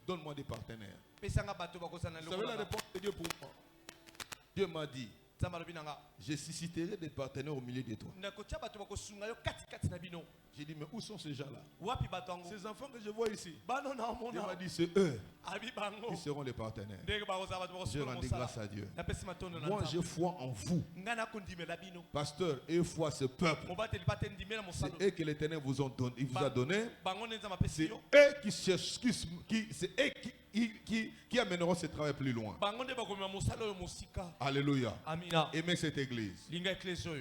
donne-moi des partenaires. Vous savez la réponse de Dieu pour moi? Dieu m'a dit, je susciterai des partenaires au milieu de toi. J'ai dit, mais où sont ces gens-là? Ces enfants que je vois ici. Dieu m'a dit, c'est eux qui seront les partenaires. Je rendis grâce à Dieu. Moi, j'ai foi en vous. Pasteur, et foi ce peuple. C'est eux que l'Éternel vous a donné. C'est eux qui cherchent, c'est eux qui amèneront ce travail plus loin. Alléluia. Aimez cette église.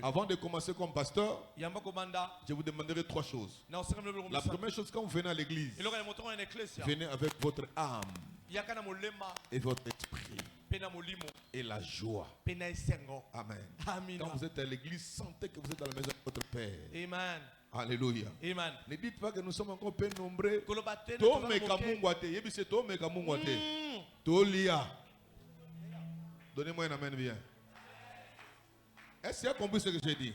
Avant de commencer comme pasteur, je vous demanderai trois choses. La première chose, quand vous venez à l'église, venez avec votre âme et votre esprit et la joie. Amen. Quand vous êtes à l'église, sentez que vous êtes dans la maison de votre Père. Amen. Alléluia. Amen. Ne dites pas que nous sommes encore peu nombreux. Donnez-moi un amen bien. Est-ce que vous avez compris ce que j'ai dit?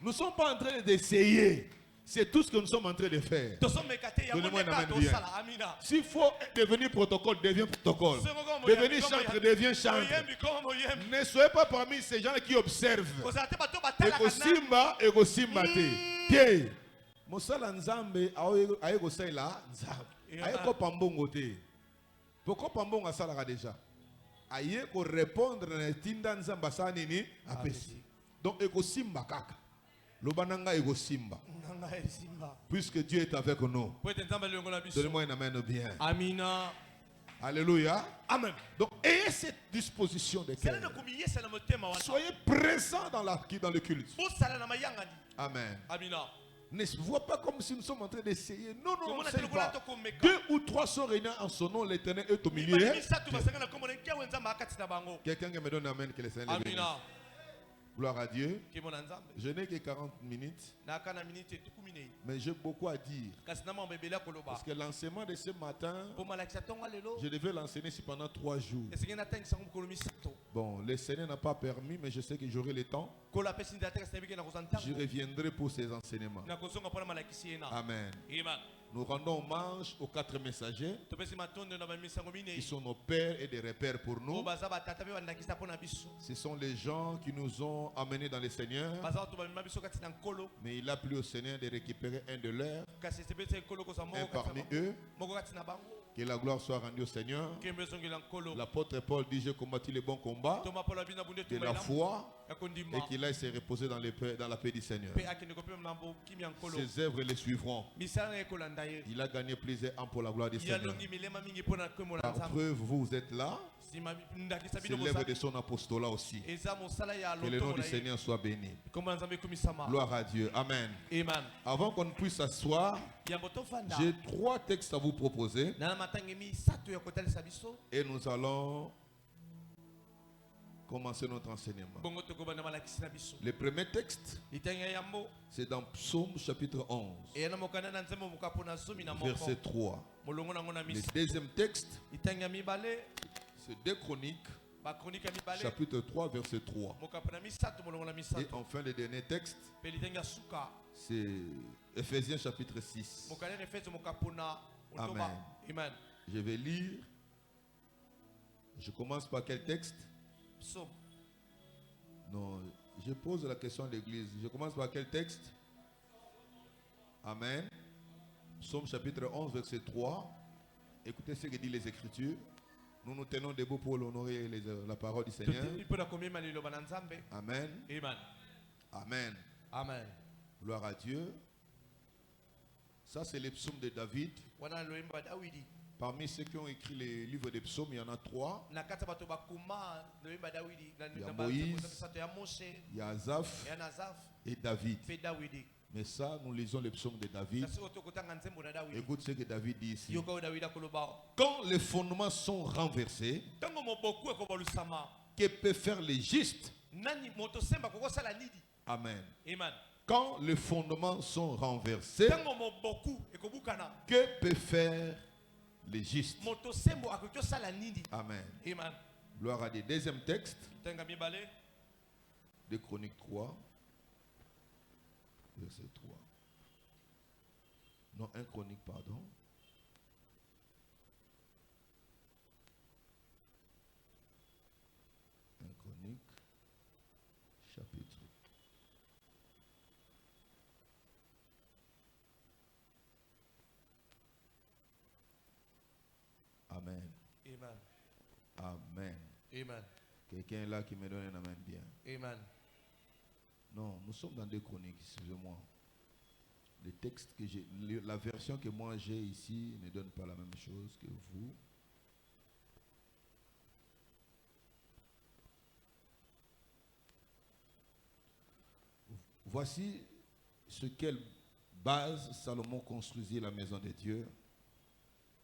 Nous ne sommes pas en train d'essayer. C'est tout ce que nous sommes en train de faire. Donnez-moi un amen bien. S'il faut devenir protocole, deviens protocole. Devenir chantre, deviens chantre. Ne soyez pas parmi ces gens qui observent. Ego simba. Mosala nzambe aego sala nzambe. Aego pambongo te. Pourquoi pambongo asala déjà? Aego répondre na tinda nzamba sanini apesi. Donc ego simba kaka. Lobananga ego simba. Puisque Dieu est avec nous. Donnez-moi un amen bien. Amina. Alléluia. Amen. Donc ayez cette disposition de cœur. Soyez présents dans le culte. Amen. Amina. Ne vois pas comme si nous sommes en train d'essayer. Non, non, non, pas. 2 ou 3 sont réunis en son nom, l'Éternel est au milieu. Quelqu'un qui me donne un amen, que le Seigneur le bénisse. Gloire à Dieu. Je n'ai que 40 minutes. Mais j'ai beaucoup à dire. Parce que l'enseignement de ce matin, je devais l'enseigner pendant 3 jours. Bon, le Seigneur n'a pas permis, mais je sais que j'aurai le temps. Je reviendrai pour ces enseignements. Amen. Nous rendons hommage aux 4 messagers qui sont nos pères et des repères pour nous. Ce sont les gens qui nous ont amenés dans le Seigneur. Mais il a plu au Seigneur de récupérer un de leurs, un parmi eux. Que la gloire soit rendue au Seigneur. L'apôtre Paul dit: j'ai combattu le bon combat de la foi, et qu'il aille se reposer dans la paix du Seigneur. Ses œuvres les suivront. Il a gagné plusieurs âmes pour la gloire du Seigneur. Par preuve, vous êtes là. C'est l'œuvre de son apostolat aussi. Que le nom du Seigneur soit béni. Gloire à Dieu. Amen. Avant qu'on puisse s'asseoir, j'ai 3 textes à vous proposer. Et nous allons commencer notre enseignement. Le premier texte, c'est dans Psaume chapitre 11, verset 3. Le deuxième texte, c'est 2 Chroniques, chapitre 3, verset 3. Et enfin, le dernier texte, c'est Ephésiens chapitre 6. Amen. Je vais lire. Je commence par quel texte? Non, je pose la question à l'église. Je commence par quel texte? Amen. Psaume chapitre 11, verset 3. Écoutez ce que disent les Écritures. Nous nous tenons debout pour honorer la parole du Seigneur. Amen. Amen. Amen. Gloire à Dieu. Ça, c'est les psaumes de David. Parmi ceux qui ont écrit les livres des psaumes, il y en a 3. Il y a Moïse, il y a Asaph et David. Mais ça, nous lisons les psaumes de David. Écoute ce que David dit ici. Quand les fondements sont renversés, que peut faire les justes? Amen. Quand les fondements sont renversés, que peut faire les justes? Amen. Gloire à Dieu. Deuxième texte, de Chroniques 3, verset 3. Non, 1 Chronique, pardon. chapitre. Amen. Amen. Amen. Amen. Quelqu'un est là qui me donne un amen bien. Amen. Non, nous sommes dans des chroniques, excusez-moi. Le texte que j'ai, la version que moi j'ai ici ne donne pas la même chose que vous. Voici ce quelle base Salomon construisit la maison de Dieu.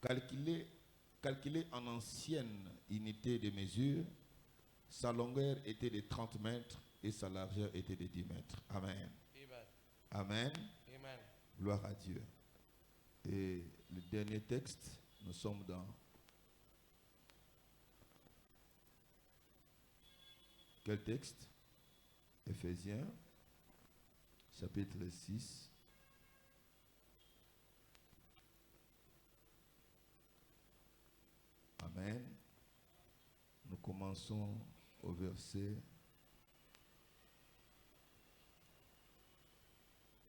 Calculé en ancienne unité de mesure, sa longueur était de 30 mètres et sa largeur était de 10 mètres. Amen. Amen. Amen. Amen. Gloire à Dieu. Et le dernier texte, nous sommes dans quel texte? Éphésiens, chapitre 6. Amen. Nous commençons au verset.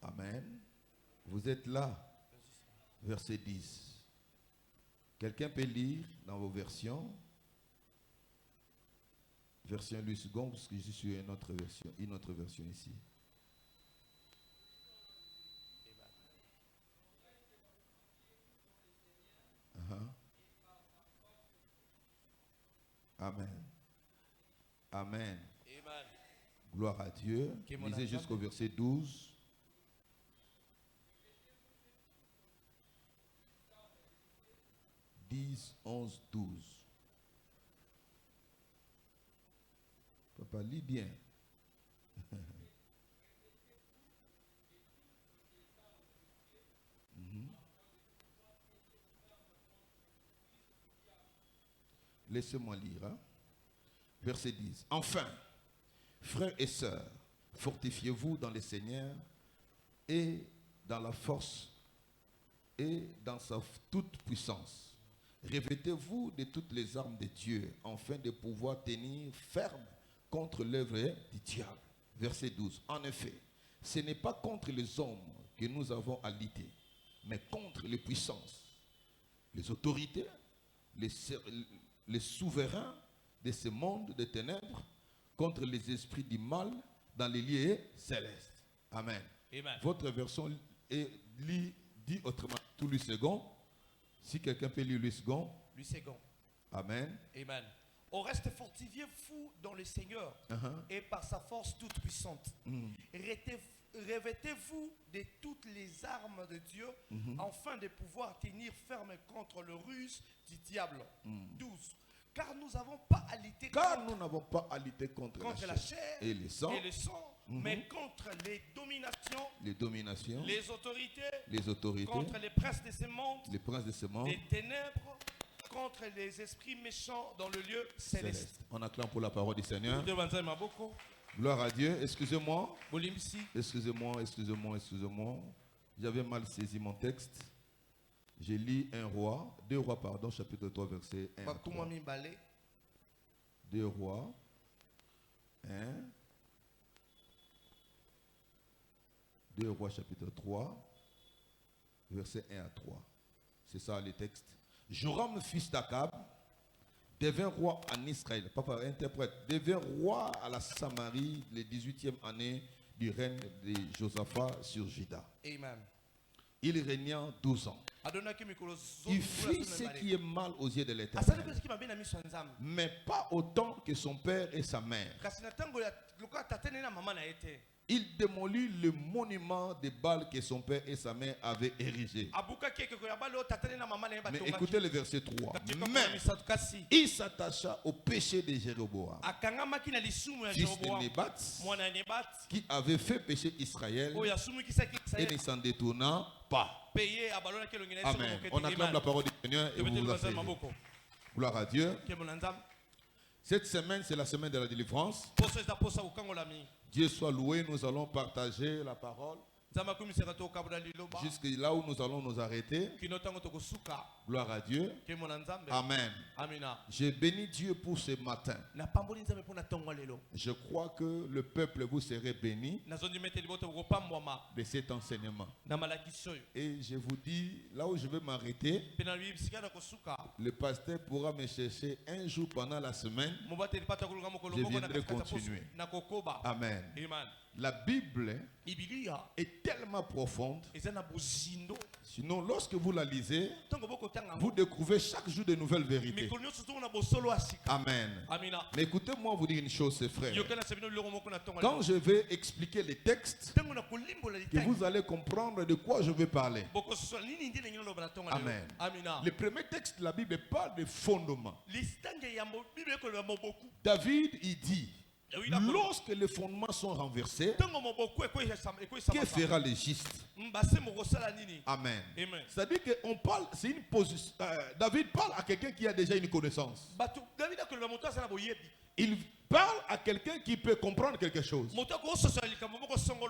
Amen. Vous êtes là. Verset 10. Quelqu'un peut lire dans vos versions. Version Louis II, parce que je suis sur une autre version ici. Amen. Amen. Amen. Gloire à Dieu. Lisez jusqu'au verset 12. « 10, 11, 12. Papa, lis bien. Laissez-moi lire. Hein? Verset 10. Enfin, frères et sœurs, fortifiez-vous dans le Seigneur et dans la force et dans sa toute puissance. Revêtez-vous de toutes les armes de Dieu, afin de pouvoir tenir ferme contre l'œuvre du diable. Verset 12. En effet, ce n'est pas contre les hommes que nous avons à lutter, mais contre les puissances, les autorités, les souverains de ce monde de ténèbres, contre les esprits du mal dans les lieux célestes. Amen. Amen. Votre version dit autrement tout Louis II. Si quelqu'un peut lire Louis II. Louis II. Amen. Amen. Au reste, fortifiez-vous dans le Seigneur et par sa force toute puissante. Revêtez-vous de toutes les armes de Dieu afin de pouvoir tenir ferme contre le ruse du diable. 12. Car nous n'avons pas à lutter contre la chair et le sang, mais contre les dominations, les autorités, contre les princes de ce monde, les ténèbres, contre les esprits méchants dans le lieu céleste. On acclame pour la parole du Seigneur. Gloire à Dieu. Excusez-moi. J'avais mal saisi mon texte. J'ai lu 2 Rois, chapitre 3, verset 1 à 3. 2 Rois 1. 2 Rois, chapitre 3, verset 1 à 3. C'est ça le texte. Joram, fils d'Akab, devint roi en Israël. Papa, interprète. Devint roi à la Samarie, les 18e année du règne de Josaphat sur Juda. Amen. Il régna 12 ans. Il fit ce qui est mal aux yeux de l'Éternel, mais pas autant que son père et sa mère. Il démolit le monument de Baal que son père et sa mère avaient érigé. Mais écoutez le verset 3. Mais il s'attacha au péché de Jéroboam, fils de Nébat, qui avait fait pécher Israël et ne s'en détourna pas. Amen. On acclame la parole du Seigneur et vous vous asseyez. Gloire à Dieu. Cette semaine, c'est la semaine de la délivrance. Dieu soit loué, nous allons partager la parole. Jusque là où nous allons nous arrêter. Gloire à Dieu. Amen. Je bénis Dieu pour ce matin. Je crois que le peuple vous serez béni de cet enseignement. Et je vous dis, là où je vais m'arrêter, le pasteur pourra me chercher un jour pendant la semaine. Je viendrai continuer. Amen. La Bible est tellement profonde. Sinon, lorsque vous la lisez, vous découvrez chaque jour de nouvelles vérités. Amen. Mais écoutez-moi vous dire une chose, ces frères. Quand je vais expliquer les textes, que vous allez comprendre de quoi je vais parler. Amen. Le premier texte de la Bible parle de fondement. David, il dit, lorsque les fondements sont renversés, que fera le juste? Amen. C'est-à-dire qu'on parle, c'est une position. David parle à quelqu'un qui a déjà une connaissance. Il parle à quelqu'un qui peut comprendre quelque chose.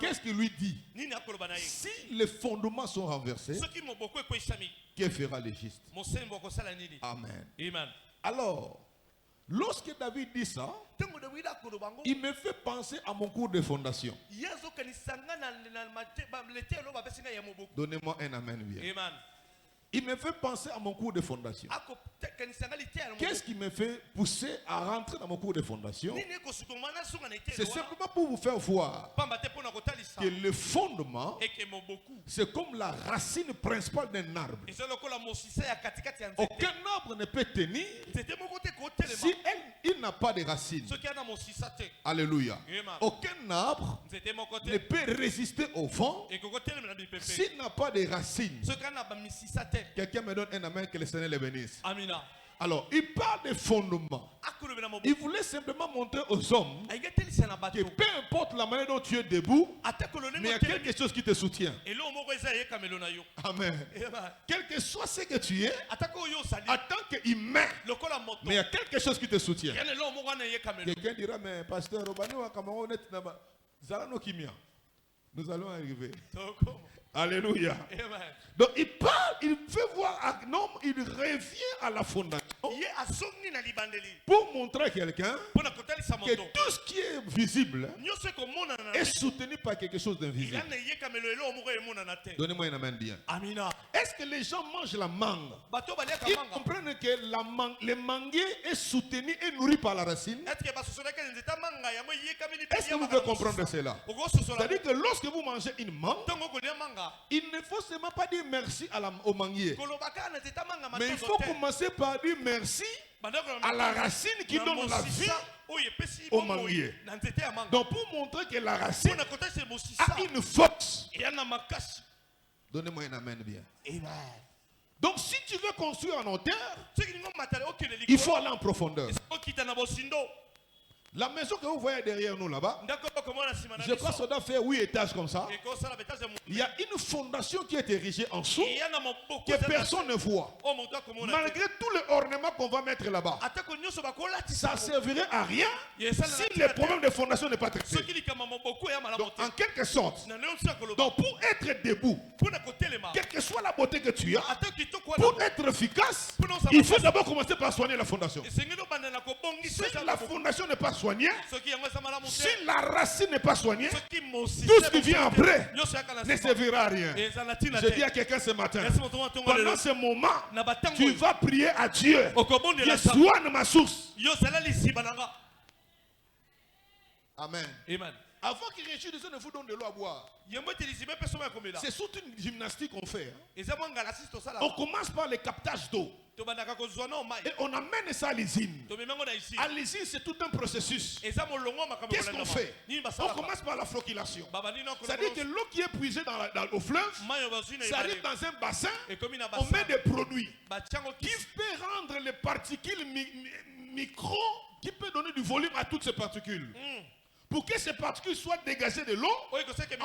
Qu'est-ce qu'il lui dit? Si les fondements sont renversés, que fera le juste? Amen. Alors, lorsque David dit ça, il me fait penser à mon cours de fondation. Donnez-moi un amen bien. Il me fait penser à mon cours de fondation. Qu'est-ce qui me fait pousser à rentrer dans mon cours de fondation? C'est simplement pour vous faire voir que le fondement, c'est comme la racine principale d'un arbre. Aucun arbre ne peut tenir si il n'a pas de racines. Alléluia. Aucun arbre ne peut résister au vent s'il n'a pas de racines. Quelqu'un me donne un amen, que le Seigneur le bénisse. Amina. Alors, il parle de fondement. Il voulait simplement montrer aux hommes que peu importe la manière dont tu es debout, mais il y a quelque chose qui te soutient. Amen. Quel que soit ce que tu es, en tant qu'humain, mais il y a quelque chose qui te soutient. Quelqu'un dira, mais pasteur, nous allons arriver. Alléluia. Donc il parle, il fait voir un homme, il revient à la fondation pour montrer à quelqu'un que tout ce qui est visible est soutenu par quelque chose d'invisible. Donnez-moi un amen bien. Est-ce que les gens mangent la mangue? Ils comprennent que le manguier est soutenu et nourri par la racine? Est-ce que vous pouvez comprendre cela? C'est-à-dire que lorsque vous mangez une mangue, il ne faut seulement pas dire merci au manguier, mais il faut commencer par dire merci à la racine qui donne la vie au manguier. Donc pour montrer que la racine a une force. Donnez-moi un amen bien. Donc si tu veux construire en hauteur, il faut aller en profondeur. La maison que vous voyez derrière nous là-bas, je crois que ça doit faire 8 étages comme ça. Il y a une fondation qui est érigée en dessous que personne ne voit. Malgré tous les ornements qu'on va mettre là-bas, ça ne servirait à rien si le problème de fondation n'est pas traité. Donc en quelque sorte, donc pour être debout, quelle que soit la beauté que tu as, pour être efficace, il faut d'abord commencer par soigner la fondation. Si la fondation n'est pas soignée, si la racine n'est pas soignée, tout ce qui vient après ne servira à rien. Je dis à quelqu'un ce matin, pendant ce moment, tu vas prier à Dieu. Je soigne ma source. Amen. Avant qu'il réussisse, ne vous donne de l'eau à boire. C'est surtout une gymnastique qu'on fait. On commence par le captage d'eau. Et on amène ça à l'usine. À l'usine, c'est tout un processus. Qu'est-ce qu'on fait? On commence par la flocculation. C'est-à-dire que l'eau qui est puisée au fleuve, ça arrive dans un bassin, on met des produits qui peut rendre les particules micro, qui peut donner du volume à toutes ces particules. Pour que ces particules soient dégagées de l'eau, en fait que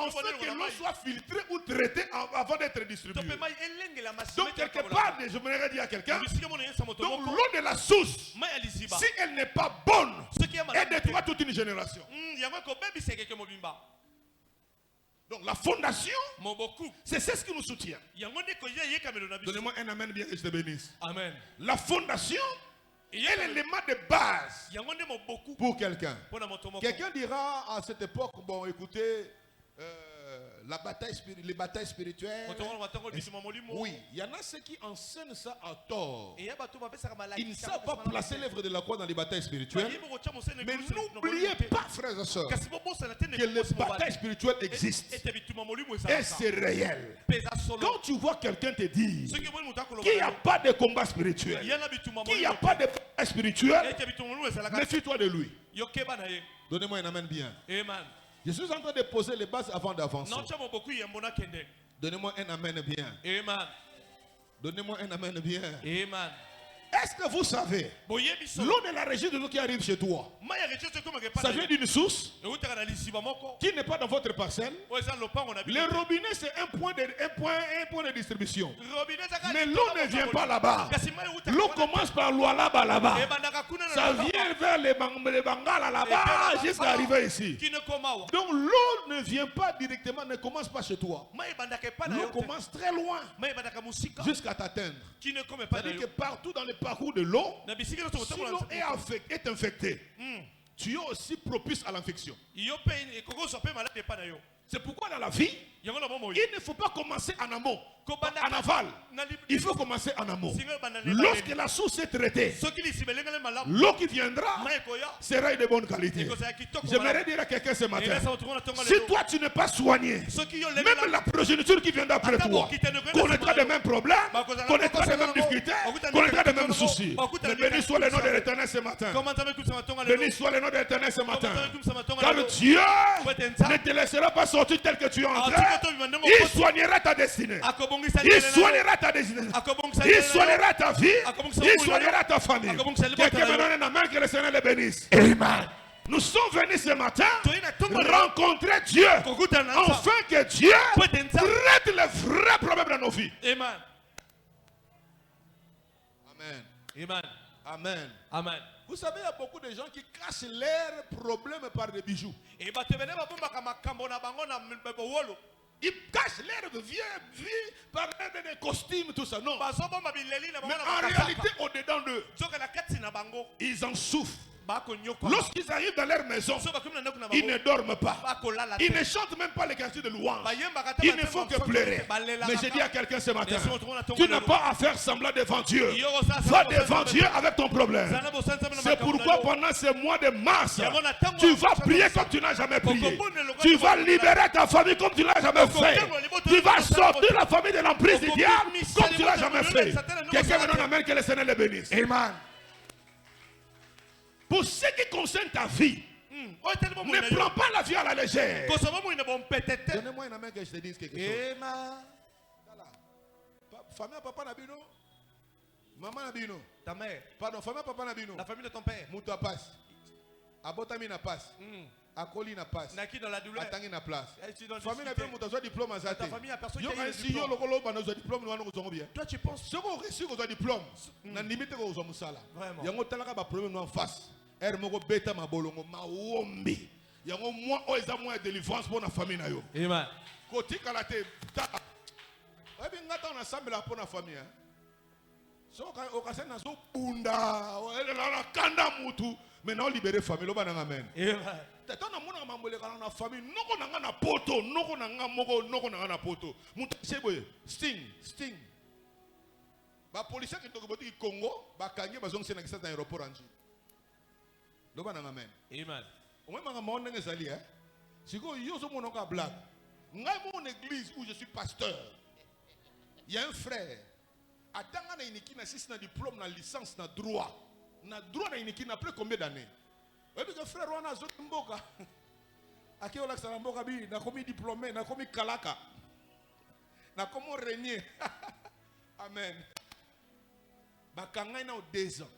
l'eau soit filtrée ou traitée avant d'être distribuée. Donc quelque part, je voudrais dire à quelqu'un, donc l'eau de la source, si elle n'est pas bonne, elle détruit toute une génération. Donc la fondation, c'est ce qui nous soutient. Donnez-moi un amen bien que je te bénisse. Amen. La fondation est l'élément de base pour quelqu'un. Quelqu'un dira à cette époque, bon écoutez, les batailles spirituelles. Oui, il y en a ceux qui enseignent ça à tort. Ils ne savent pas placer l'œuvre de la croix dans les batailles spirituelles. Mais n'oubliez pas, frères et sœurs, que les batailles spirituelles existent. Et c'est réel. Quand tu vois quelqu'un te dire qu'il n'y a pas de combat spirituel, qu'il n'y a pas de bataille spirituelle, méfie-toi de lui. Donnez-moi un amen bien. Amen. Je suis en train de poser les bases avant d'avancer. Donnez-moi un amen bien. Amen. Donnez-moi un amen bien. Amen. Est-ce que vous savez, l'eau de la régie de l'eau qui arrive chez toi, ça vient d'une source qui n'est pas dans votre parcelle. Le robinet, c'est un point de distribution. Mais l'eau ne vient pas là-bas. L'eau commence par Lualaba là-bas. Ça vient vers les Bengales là-bas jusqu'à arriver ici. Donc l'eau ne vient pas directement, ne commence pas chez toi. L'eau commence très loin jusqu'à t'atteindre. C'est-à-dire que partout dans le parcours de l'eau, si l'eau est infectée, tu es aussi propice à l'infection. C'est pourquoi dans la vie, il ne faut pas commencer en amont, en aval. Il faut commencer en amont. Lorsque la source est traitée, l'eau qui viendra sera de bonne qualité. J'aimerais dire à quelqu'un ce matin, si toi tu n'es pas soigné, même la progéniture qui viendra après toi connaîtra les mêmes problèmes, connaîtra les mêmes difficultés, connaîtra les mêmes soucis. Mais béni soit le nom de l'Éternel ce matin. Béni soit le nom de l'Éternel ce matin. Car Dieu ne te laissera pas sortir tel que tu es entré. Il soignera ta destinée. Il soignera ta destinée. Il soignera ta vie. Il soignera ta famille. Quelqu'un me donne un amen, que le Seigneur le bénisse. Amen. Nous sommes venus ce matin rencontrer Dieu afin que Dieu traite les vrais problèmes dans nos vies. Amen. Amen. Amen. Amen. Amen. Vous savez, il y a beaucoup de gens qui cachent leurs problèmes par des bijoux. Ils cachent leur vie par des costumes, tout ça. Non. Mais en réalité, au-dedans d'eux, ils en souffrent. Lorsqu'ils arrivent dans leur maison, ils ne dorment pas. Ils ne chantent même pas les quartiers de louange. Ils ne font que pleurer. Mais j'ai dit à quelqu'un ce matin, tu n'as pas à faire semblant devant Dieu. Va devant Dieu avec ton problème. C'est pourquoi pendant ce mois de mars, tu vas prier comme tu n'as jamais prié. Tu vas libérer ta famille comme tu ne l'as jamais fait. Tu vas sortir la famille de l'emprise du diable comme tu ne l'as jamais fait. Quelqu'un me donne amen, que le Seigneur le bénisse. Amen. Pour ce qui concerne ta vie, ne prends pas la vie à la légère. Donnez-moi un amen que je te dise quelque chose. Famille papa Nabino. Maman Nabino. Ta mère. Pardon, famille papa Nabino. La famille de ton père. Mouta passe. Abotami na passe. Akoli na passe. Naki dans la douleur. Atangi na place. Famille n'a pas mon diplôme à ta famille a personne qui a eu diplôme. Toi tu penses ce qu'on réussit au diplôme, na limite ko zo musala. Yango talaka ba problème en face. Er moko beta mabolongo maombi. Yango moi o eza moi délivrance pour na famille na yo. Amen. Koti kala te ta. Obi ngata na sambela pour na famille. So okase na so bunda, la kanda mutu, mais na libérer famille lo bana amen. Amen. Tata na mona mamboleka na famille noko nanga na poto, noko nanga moko, noko nanga na poto. Mutu seboye sting. Ba policier qui tokoboti Congo, ba kanye bazong sena kisa dans aéroport anji. Lo bana amen. Amen. On m'a demandé que zali hein. Siko yo so monoka blague. Ngai mon église où je suis pasteur. Il y a un frère. Atanga na iniki na 6 na diplôme na licence na droit. Na droit na iniki na plus combien d'années? Oui, parce que frère wana zo mboka. Aki ola sa mboka bi na komi diplômé, na komi kalaka. Na komo régner. Amen. Bakanga na 2 ans.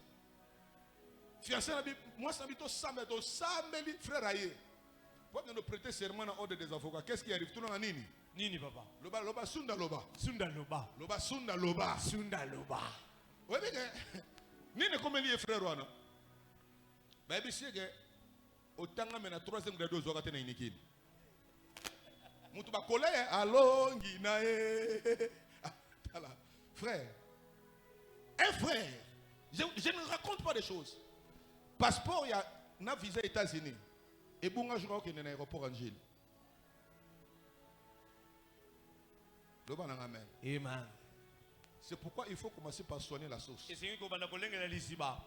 Fiancé na bi moi ça bito sameli frère aye. Pour nous prêter serment en ordre des avocats. Qu'est-ce qui arrive? Tout le monde nini? Nini papa. Loba sunda loba. Sunda loba. Loba sunda loba. Sunda loba. Oui, mais nini comme lié frère wana? Bah bien sûr que autant que na 3e grade aux occasions na inikini. Moutou colère, allô, Guinaé. Frère, un frère, je ne raconte pas des choses. Passeport, il y a un visa États-Unis. Et bon, je crois qu'il y a un aéroport en Gilles. Amen. Amen. C'est pourquoi il faut commencer par soigner la source.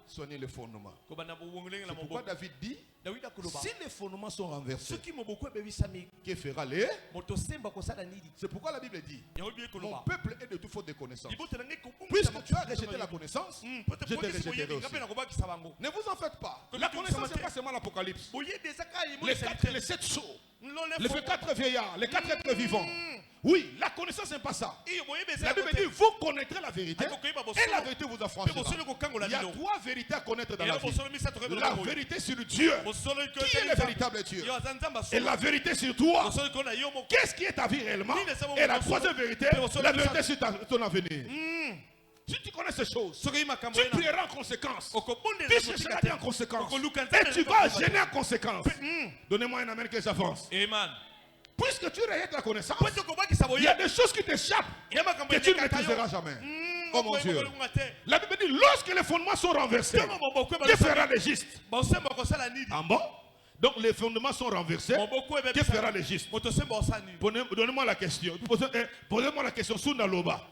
Soigner les fondements. C'est pourquoi David dit, si les fondements sont renversés, que fera les? C'est pourquoi la Bible dit, mon peuple est de toute faute de connaissance. Puisque tu as rejeté la connaissance, je te rejetterai aussi. Ne vous en faites pas. La connaissance, c'est pas seulement l'Apocalypse. Les 7 sceaux, les 4 vieillards, les 4 êtres vivants. Oui, la connaissance n'est pas ça. La Bible dit, vous connaîtrez la vérité et la vérité vous affranchira. Il y a 3 vérités à connaître dans la vie. La vérité sur Dieu, qui est le véritable Dieu, et la vérité sur toi, qu'est-ce qui est ta vie réellement, et la 3e vérité, la vérité sur ton avenir. Si tu connais ces choses, tu prieras en conséquence, tu chercheras Dieu en conséquence, et tu vas gêner en conséquence. Donnez-moi un amen que j'avance. Amen. Puisque tu rejettes la connaissance, il y a des choses qui t'échappent que tu ne maîtriseras jamais. Oh mon Dieu. La Bible dit, lorsque les fondements sont renversés, que fera le juste? Ah bon? Donc les fondements sont renversés, que fera le juste? Donnez-moi la question. Posez-moi la question. Sundaloba.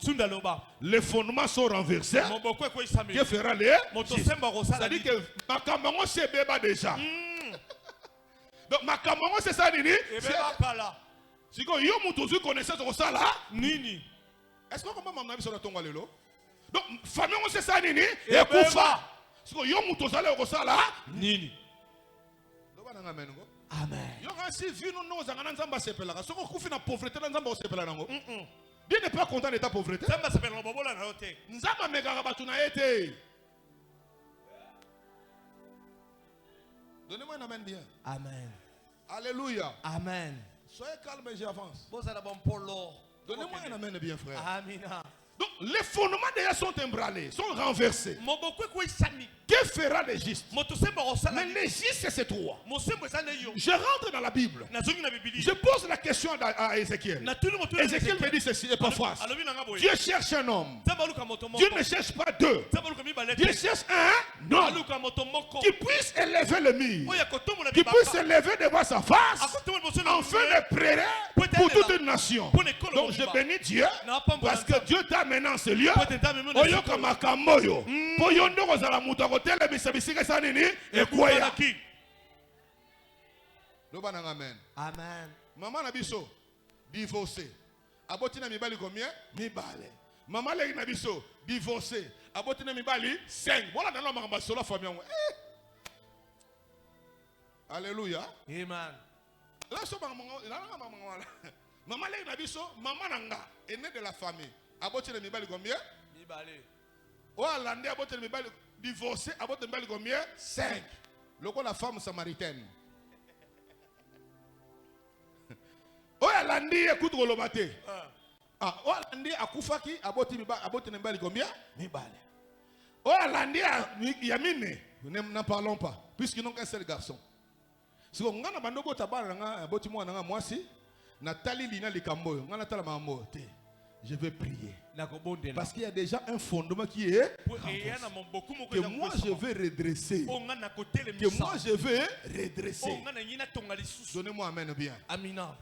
Les fondements sont renversés, que fera le juste? C'est-à-dire que Makamango c'est béba déjà. Donc Makamango c'est ça nini? Si vous avez connaissance de ça là, nini. Est-ce que comment m'en avez sur le tonga lelo? Donc famille on c'est ça nini? Et kufa. Si vous avez ça là, nini. Amen. Yo si vu nous nous zanga nzamba sepela. Si vous kufi na pauvreté nzamba sepela nango. Dieu n'est pas content de ta pauvreté. Nzamba sepela na bobola na yote. Nzamba mega batu na yete. Donnez-moi un amen bien. Amen. Alléluia. Amen. Soyez calme et j'avance. Donnez-moi un amen bien, frère. Amina. Donc, les fondements déjà sont embranlés, sont renversés. Que fera le juste? Mais le juste, c'est ces 3. Je rentre dans la Bible. Je pose la question à Ézéchiel. Ézéchiel me dit ceci, et pas face. Dieu cherche un homme. Dieu ne cherche pas 2. Dieu cherche un homme qui puisse élever le mur, qui puisse élever devant sa face, afin de prêcher pour toute une nation. Donc je bénis Dieu, parce que Dieu t'a mené en ce lieu. Oyoka makamoyo. Poyondo kozala muto akotela bisabisika sanini ekwea. Amen. Amen. Maman na biso divorcé. Abotina mibali combien? Mibale. Maman leki na biso divorcé. Abotina mibali 5. Voilà dans la maman solo famille. Alléluia. Amen. Là so maman leki na biso maman nanga aîné de la famille. Abotina mibali combien? Mibale. Oh, Hollande abotina mibali divorcé, abotina mibali combien? 5. Loko la femme samaritaine. Hollande écoute golobate. Hollande akufaki abotina mibali combien? Mibale. Hollande yamine, n'en parlons pas puisqu'ils n'ont qu'un seul garçon. Si on a bandoko tabara nga abotimo nga mwasi Nathalie lina likambo nga natala mambo te. Je vais prier. Parce qu'il y a déjà un fondement qui est que moi je vais redresser. Que moi je vais redresser. Donnez-moi amen bien. On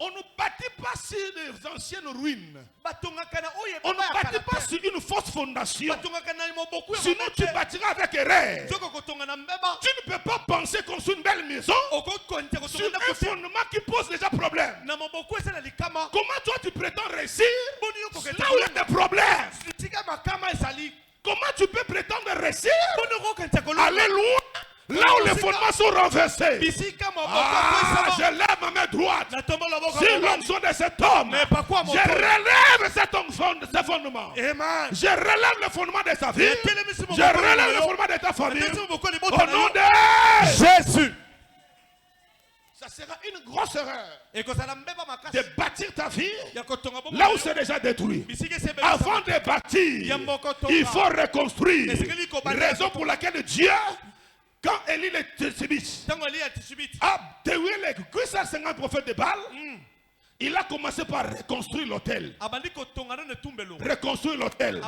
ne bâtit pas sur des anciennes ruines. On ne bâtit pas sur une fausse fondation. Sinon tu bâtiras avec erreur. Tu ne peux pas penser construire une belle maison sur un fondement qui pose déjà problème. Comment toi tu prétends réussir là où il y a des problèmes? Comment tu peux prétendre réussir? Alléluia. Là où les fondements sont renversés. Je lève ma main droite. Si l'onction de cet homme, je relève cet fondement. Je relève le fondement de sa vie. Je relève le fondement de ta famille. Au nom de Jésus. Ça sera une grosse erreur de bâtir ta vie là où c'est déjà détruit. Avant de bâtir, il faut reconstruire. Raison pour laquelle Dieu, quand Élie le Tishbite a détruit les 850 prophètes de Baal, Il a commencé par reconstruire l'hôtel. Reconstruire l'hôtel.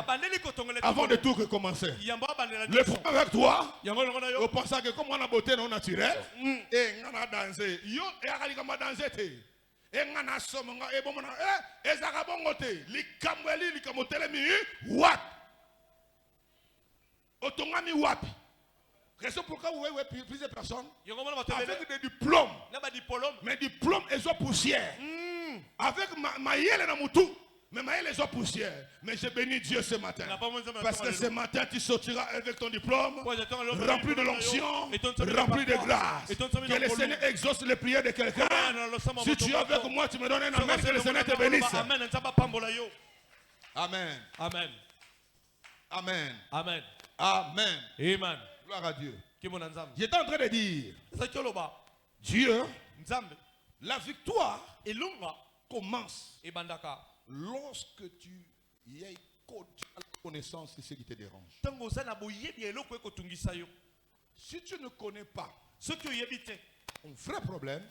Avant de tout recommencer. Le problème avec toi, on pense que comme on a beauté non naturelle, et on a dansé. Yo, et on a dansé. Et on a somme, et bon, et ça a bon côté. Les camoueli, les camotele, wap. Otongami wap. Raison pourquoi vous voyez plusieurs personnes avec des diplômes. Mais diplômes, ils ont poussière. Avec ma yelle dans mon tout. Mais ma yelle, ils ont poussière. Mais je bénis Dieu ce matin. Parce que ce matin, tu sortiras avec ton diplôme, rempli de l'onction, rempli de grâce. Que le Seigneur exauce les prières de quelqu'un. Si tu es avec moi, tu me donnes un amen. Que le Seigneur te bénisse. Amen. Amen. Amen. Amen. Amen. Amen. Gloire à Dieu. J'étais en train de dire, Dieu, la victoire commence lorsque tu y aies connaissance de ce qui te dérange. Si tu ne connais pas un vrai problème,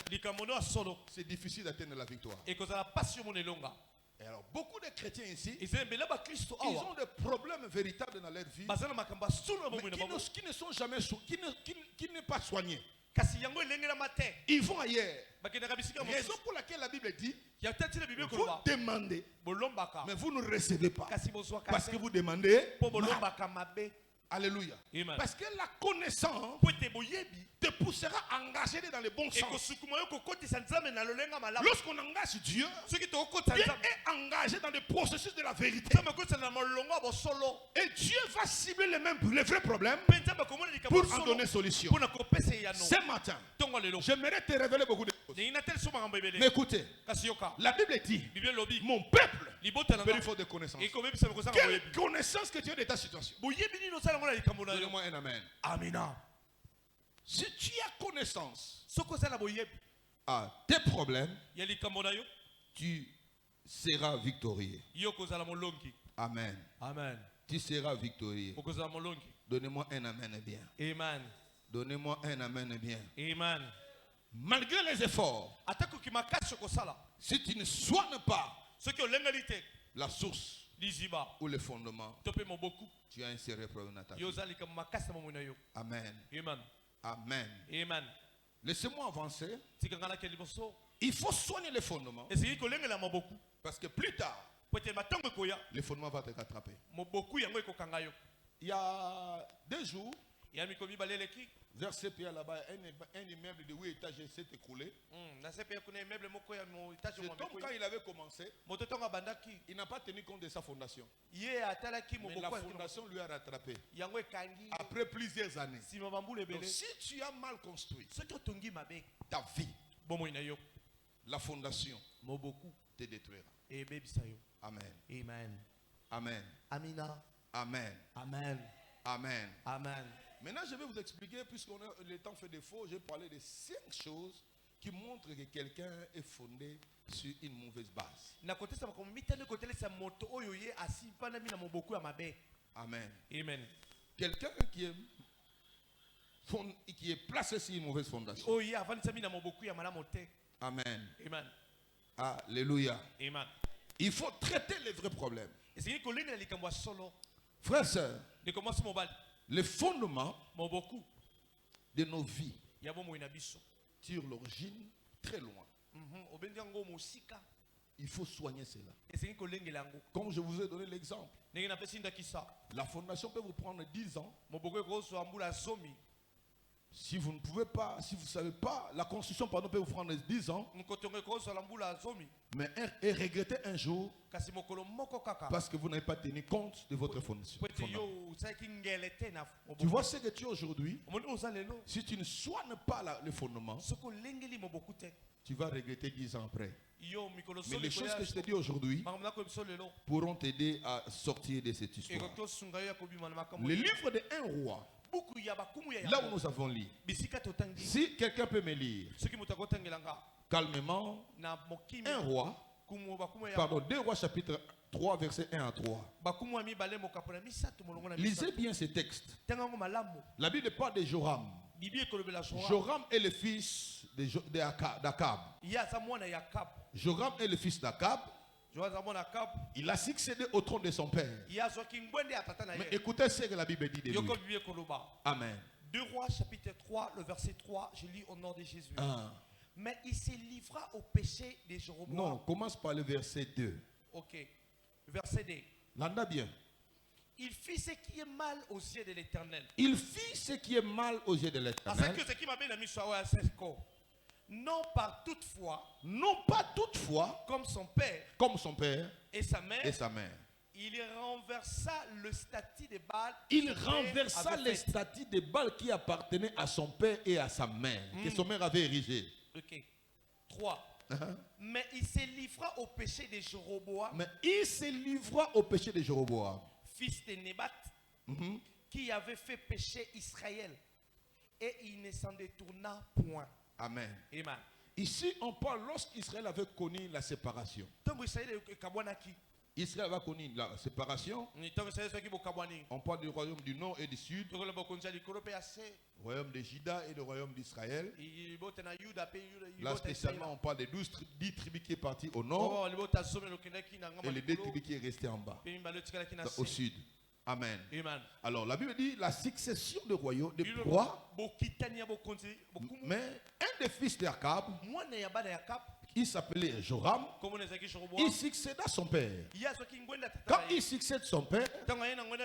c'est difficile d'atteindre la victoire. Et alors, beaucoup de chrétiens ici, ils ont des problèmes véritables dans leur vie, mais qui ne sont jamais qui n'est pas soignés. Ils vont ailleurs. Raison pour laquelle la Bible dit, vous demandez, mais vous ne recevez pas. Parce que vous demandez mal. Alléluia. Amen. Parce que la connaissance te poussera à engager dans le bon sens. Lorsqu'on engage Dieu, Dieu est engagé dans le processus de la vérité. Et Dieu va cibler les vrais problèmes pour en donner solution. Ce matin, j'aimerais te révéler beaucoup de choses. Mais écoutez, la Bible dit, mon peuple il faut de connaissances. Quelle connaissance que tu as de ta situation? Donnez-moi un amen. Amina. Si tu as connaissance à tes problèmes, tu seras victorieux. Amen. Amen. Tu seras victorieux. Donnez-moi un amen bien. Amen. Donnez-moi un amen bien. Amen. Malgré les efforts, si tu ne soignes pas la source ou le fondement, tu as un sérieux problème dans ta vie. Amen. Amen. Amen. Amen. Laissez-moi avancer. Il faut soigner le fondement. Parce que plus tard, le fondement va te rattraper. Il y a 2 jours, vers ce pays là-bas, un immeuble de 8 étages s'est écroulé. C'est comme quand il avait commencé, il n'a pas tenu compte de sa fondation. Mais la fondation lui a rattrapé. Après plusieurs années. Donc, si tu as mal construit ta vie, la fondation te détruira. Amen. Amen. Amen. Amina. Amen. Amen. Amen. Amen. Maintenant, je vais vous expliquer, puisque le temps fait défaut, je vais parler de 5 choses qui montrent que quelqu'un est fondé sur une mauvaise base. Amen. Amen. Quelqu'un qui est placé sur une mauvaise fondation. Amen. Amen. Alléluia. Amen. Il faut traiter les vrais problèmes. Frères et sœurs, le fondement de nos vies tire l'origine très loin. Il faut soigner cela. Comme je vous ai donné l'exemple, la fondation peut vous prendre 10 ans. Si vous ne pouvez pas, si vous ne savez pas, la construction peut vous prendre 10 ans. Mais et regretter un jour parce que vous n'avez pas tenu compte de votre fondation. Tu vois ce que tu es aujourd'hui. Si tu ne soignes pas le fondement, tu vas regretter 10 ans après. Mais les choses que je te dis aujourd'hui pourront t'aider à sortir de cette histoire. Le livre de 1 roi, là où nous avons lu, si quelqu'un peut me lire calmement, 1 roi, pardon, 2 rois chapitre 3 verset 1 à 3. Lisez bien ces textes. La Bible parle de Joram. Joram est le fils d'Akab. Joram est le fils d'Akab. Il a succédé au trône de son père. Mais écoutez ce que la Bible dit de lui. Amen. 2 Rois chapitre 3, le verset 3, je lis au nom de Jésus. Mais il se livra au péché de Jéroboam. Non, commence par le verset 2. Ok. Verset 2. L'anda bien. Il fit ce qui est mal aux yeux de l'Éternel. Il fit ce qui est mal aux yeux de l'Éternel. Non pas toutefois. Non pas toutefois. Comme son père. Comme son père. Et sa mère. Et sa mère. Il renversa le statut de Baal. Il renversa le statut de Baal qui appartenait à son père et à sa mère. Que son mère avait érigé. Ok. 3. Mais il se livra au péché de Jéroboam. Mais il se livra au péché de Jéroboam. Fils de Nébat. Qui avait fait pécher Israël. Et il ne s'en détourna point. Amen. Amen. Ici, on parle lorsqu'Israël avait connu la séparation. Israël a connu la séparation. On parle du royaume du nord et du sud. Le royaume de Juda et le royaume d'Israël. Là, spécialement, on parle des 10 tribus qui sont parties au nord. Et les 2 tribus qui sont restées en bas, au sud. Amen. Amen. Alors la Bible dit la succession de royaume, de rois. Mais un des fils d'Akab, il s'appelait Joram, il succéda son père. Quand il succède son père,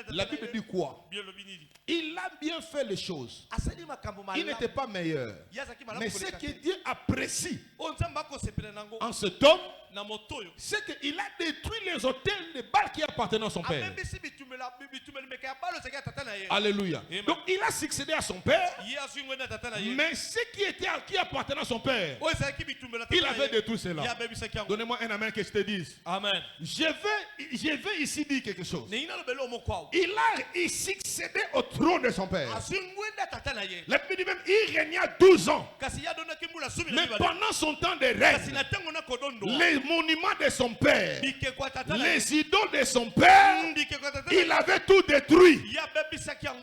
la Bible dit quoi? Il a bien fait les choses. Il n'était pas meilleur. Mais ce que Dieu apprécie en cet homme, c'est qu'il a détruit les autels de Baal qui appartenaient à son père. Alléluia. Donc il a succédé à son père. Mais ce qui appartenait à son père, il avait détruit cela. Donnez-moi un amen que je te dise. Amen. Je vais ici dire quelque chose. Il succédé au trône de son père. La Bible dit même il régna 12 ans. Mais pendant son temps de règne, les monuments de son père, les idoles de son père, il avait tout détruit.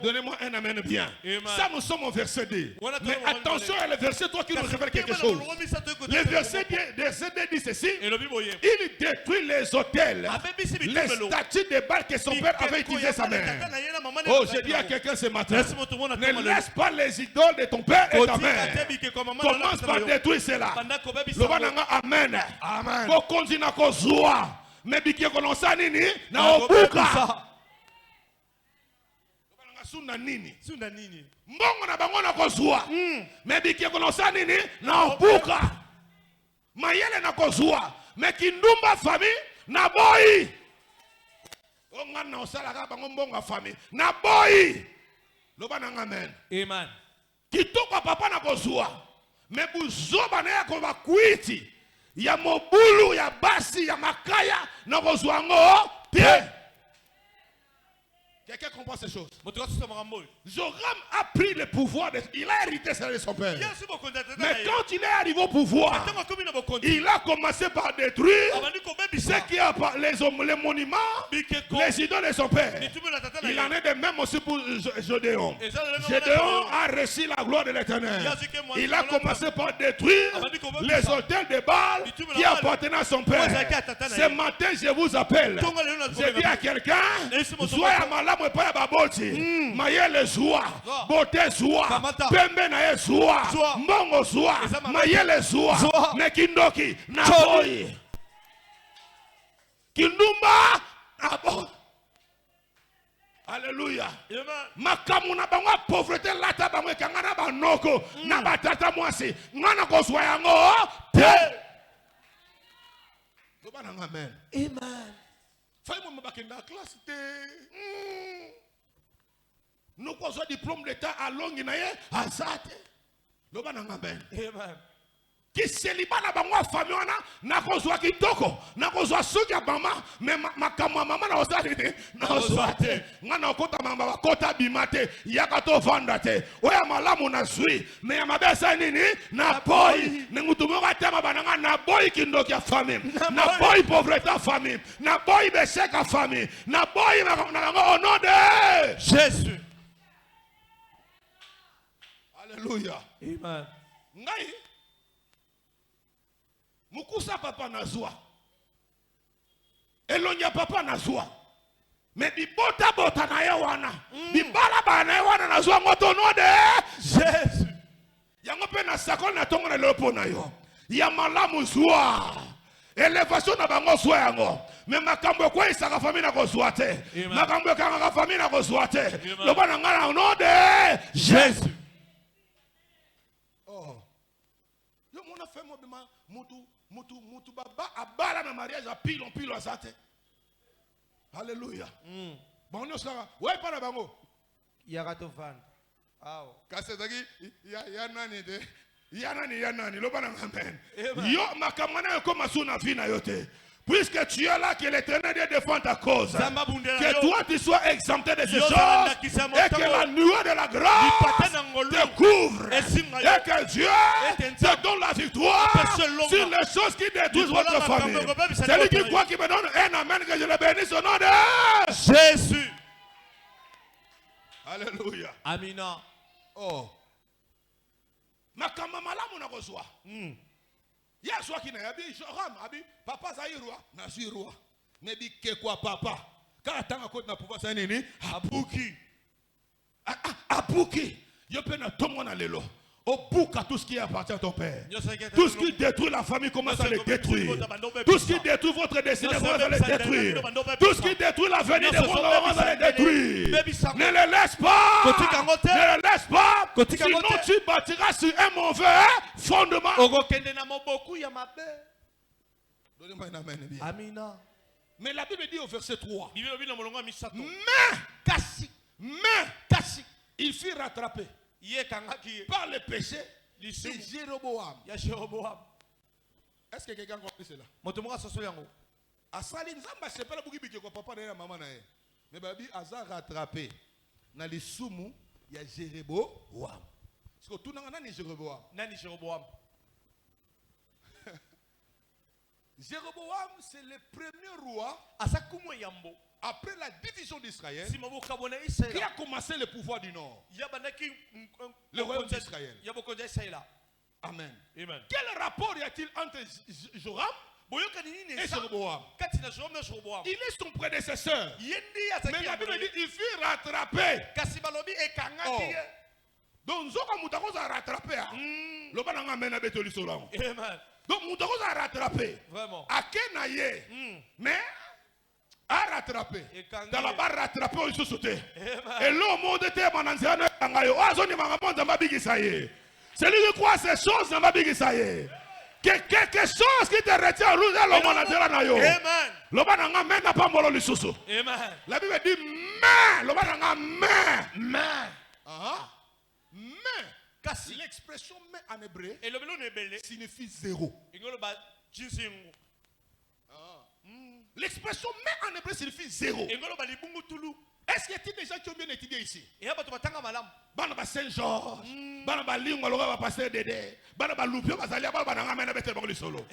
Donnez-moi un amen bien. Ça, nous sommes au verset 2. Mais attention à le verset 3 qui nous révèle quelque chose. Le verset 2 dit ceci. Il détruit les autels, les statues de Baal que son père avait utilisé sa mère. Oh, j'ai dit à quelqu'un ce matin, ne laisse pas les idoles de ton père et ta mère. Commence par détruire cela. Amen. Amen. Continue kozua. Mais biki konosa nini na obuka. Suna nini? Mbongo na bango na kozua. Mais biki konosa nini na obuka. Mayele na kozua. Mais kindumba famille na boy. Onga na osala ka bango mbongo famille na boy. Loba na amen. Amen. Kitoko papa na kozua. Mais buzoba na yako bakwiti. Ya mobulu, ya basi, ya makaya, na kozwango, te. Quelqu'un comprend ces choses? Joram a pris le pouvoir, il a hérité cela de son père. Mais quand il est arrivé au pouvoir, il a commencé par détruire ce qui a les monuments, les idoles de son père. Il en est de même aussi pour Gédéon. Gédéon a reçu la gloire de l'Éternel. Il a commencé par détruire les autels de Baal qui appartenaient à son père. Ce matin, je vous appelle. Je dis à quelqu'un, soyez malade. Pa baboti mayele zua bote zua pembe na ye zua mbongo zua mayele zua nekindoki na boy kindumba abo. Alléluia. Makamu na bango pauvreté lata bango kangana banoko na batata mwasi ngana kozwa yango te. Amen. Amen. Fais-moi me baquer dans la classe. Nous avons un diplôme d'état à longue à Zate. Amen. Qui célibat na bango famille wana na kozwa kitoko na kozwa suki ya mama mais makamwa mama na osate na osate ngana okota mama bakota bimate yaka to vanda te oya malamu na sui mais ya mabesa nini na boy ngutu mo katema bananga na boy kindoki ya famille na boy pauvreté ya famille na boy beseka famille na boy na au nom de Jésus. Alléluia. Amen. Ngai mukusa papa nazwa. Elonya papa nazwa. Mais bibota bota na ye wana. Bibala ba na ye wana nazwa ngoto no de Jésus. Yango pe na sakol na tongo na lepo na yo. Ya malamu zwa. Elevation na bango zwa yango. Mais makambo kwa isaka famille na ko zwa te. Makambo kanga famille na ko zwa te. Loba na ngana no de Jésus. Yo mona fait mo bima mutu baba abala na mariage a pilo azate. Alléluia. Bon nous sera ouais pas na bango. Yagato fan. Awo. Kasetaki ya nani loba na amen. Yo makamana ko masuna vina yote. Puisque tu es là, que l'Éternel Dieu défend ta cause, que toi tu sois exempté de ces choses, et que la nuée de la grâce te couvre, et que Dieu te donne la victoire sur les choses qui détruisent votre famille. Celui qui croit qu'il me donne un amen, que je le bénisse au nom de Jésus. Alléluia. Amina. Oh. Makama malamu na kozwa. Ya soit qui n'a abi Joram abi papa zairwa na zirwa ne bi ke kwa papa ka tanga ko na pouvoir ça nini abuki abuki yo pe na tomo na lelo au bouka tout ce qui appartient à ton père, tout ce qui détruit la famille commence à les détruire, tout ce qui détruit votre destinée commence à les détruire, tout ce qui détruit l'avenir de votre commence à les détruire. Ne les laisse pas, ne les laisse pas, sinon tu bâtiras sur un mauvais fondement. Donnez-moi un amen bien. Amina. Mais la Bible dit au verset 3, mais il fut rattrapé par le péché de Jéroboam. Est-ce que quelqu'un comprend cela? Asali nzamba sepela buki biki ko papa na maman na ye. Mais babi aza rattrapé na lisumu ya Jéroboam. Parce que tout nanga nani Jéroboam? Nani Jéroboam? Jéroboam c'est le premier roi après la division d'Israël qui a commencé le pouvoir du nord, le royaume d'Israël. Amen. Quel rapport y a-t-il entre Joram et Jéroboam? Il est son prédécesseur. Mais la Bible dit il fut rattrapé. Oh. Donc Zoka Moutako a rattrapé. L'Obananga mena betoli solango. Donc Moutako a rattrapé. Vraiment. A Kenaye. Mais a rattrapé. Dans la barre rattrapé au sauté. Et l'homme monde était mananziano angayo. Azoni mangamonda mabigisaye. Celui qui croit ces choses n'a mabigisaye. Que quelque chose qui te retient rouge à l'homme mananziano nayo. Amen. L'Obananga mena pas molo lisusu. Amen. La Bible dit mais l'Obananga mais. Mais l'expression mais en hébreu signifie zéro. L'expression mais en hébreu signifie zéro. Est-ce qu'il y a des gens qui ont bien étudié ici? Banaba Saint-Georges, Banaba Lingua, Loga Pasteur Dédé, Banaba Loupio, Basalia, Banaba Mena Bete Bangli Solo.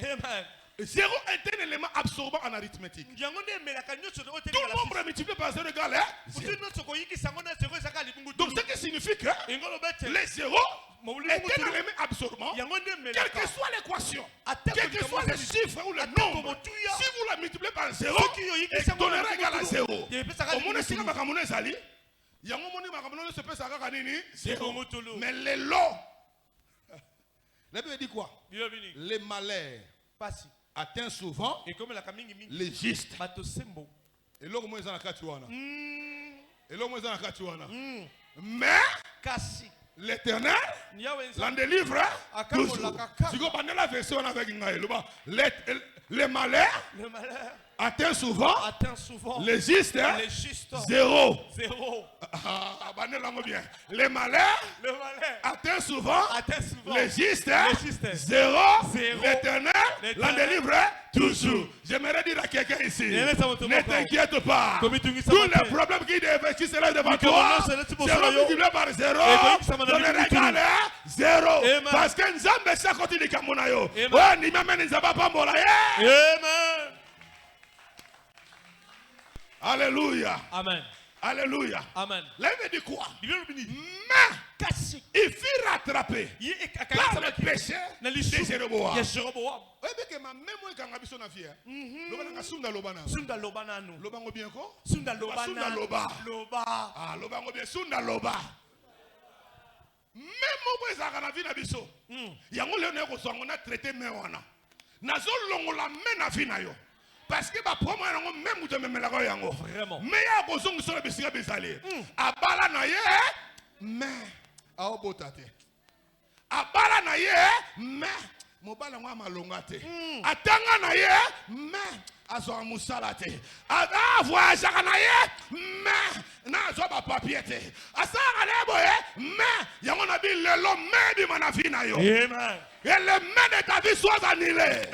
Zéro est un élément absorbant en arithmétique. Tout le nombre multiplié par zéro égale zéro. Donc ce qui signifie que les zéros est un élément absorbant, quelle que soit l'équation, quel que soit le chiffre ou le nombre, si vous la multipliez par zéro, il donnera égal à zéro. Au monde si la Cameroun est allé, il y a un moment où la Cameroun se peut savoir zéro. Mais les lots, la Bible dit quoi? Les malheurs atteint souvent les justes. Et là, comment ils ont la katuana? Et là, comment ils ont la katuana? Mais l'Éternel l'en délivre toujours. Si vous prenez la version avec les malheurs atteint souvent les justes. Zéro. Les malheurs atteint souvent les justes. Zéro. L'Éternel l'en délivre toujours. J'aimerais dire à quelqu'un ici, ne t'inquiète pas. Tous les problèmes qui se lèvent devant toi seront multipliés par zéro. Donner égal à zéro. Parce que nous avons ça quand il est Kamunayo. Ouais, ni même nous avons pas molaye. Amen. Alléluia. Amen. Alléluia. Amen. Là, il dit quoi? Mais il fut rattrapé par le péché de Jéroboam. Même au Brésil, na vie na biso. Yango le ne ko na traité mais wana. Nazo longo la main na vie na yo. Parce que ba promo yango même de même la yango. Vraiment. Mais ya ko zongo so bisika bizali. Abala na ye mais a obotate. Abala na ye mais mobala ngwa malonga te. Atanga na ye mais azo musala te. Ada voyage na ye mais na zo ba papier te. Asanga lebo ye mais yango na bi lelo mais bi mana vie na yo. Amen. Et les mains de ta vie soient annulées.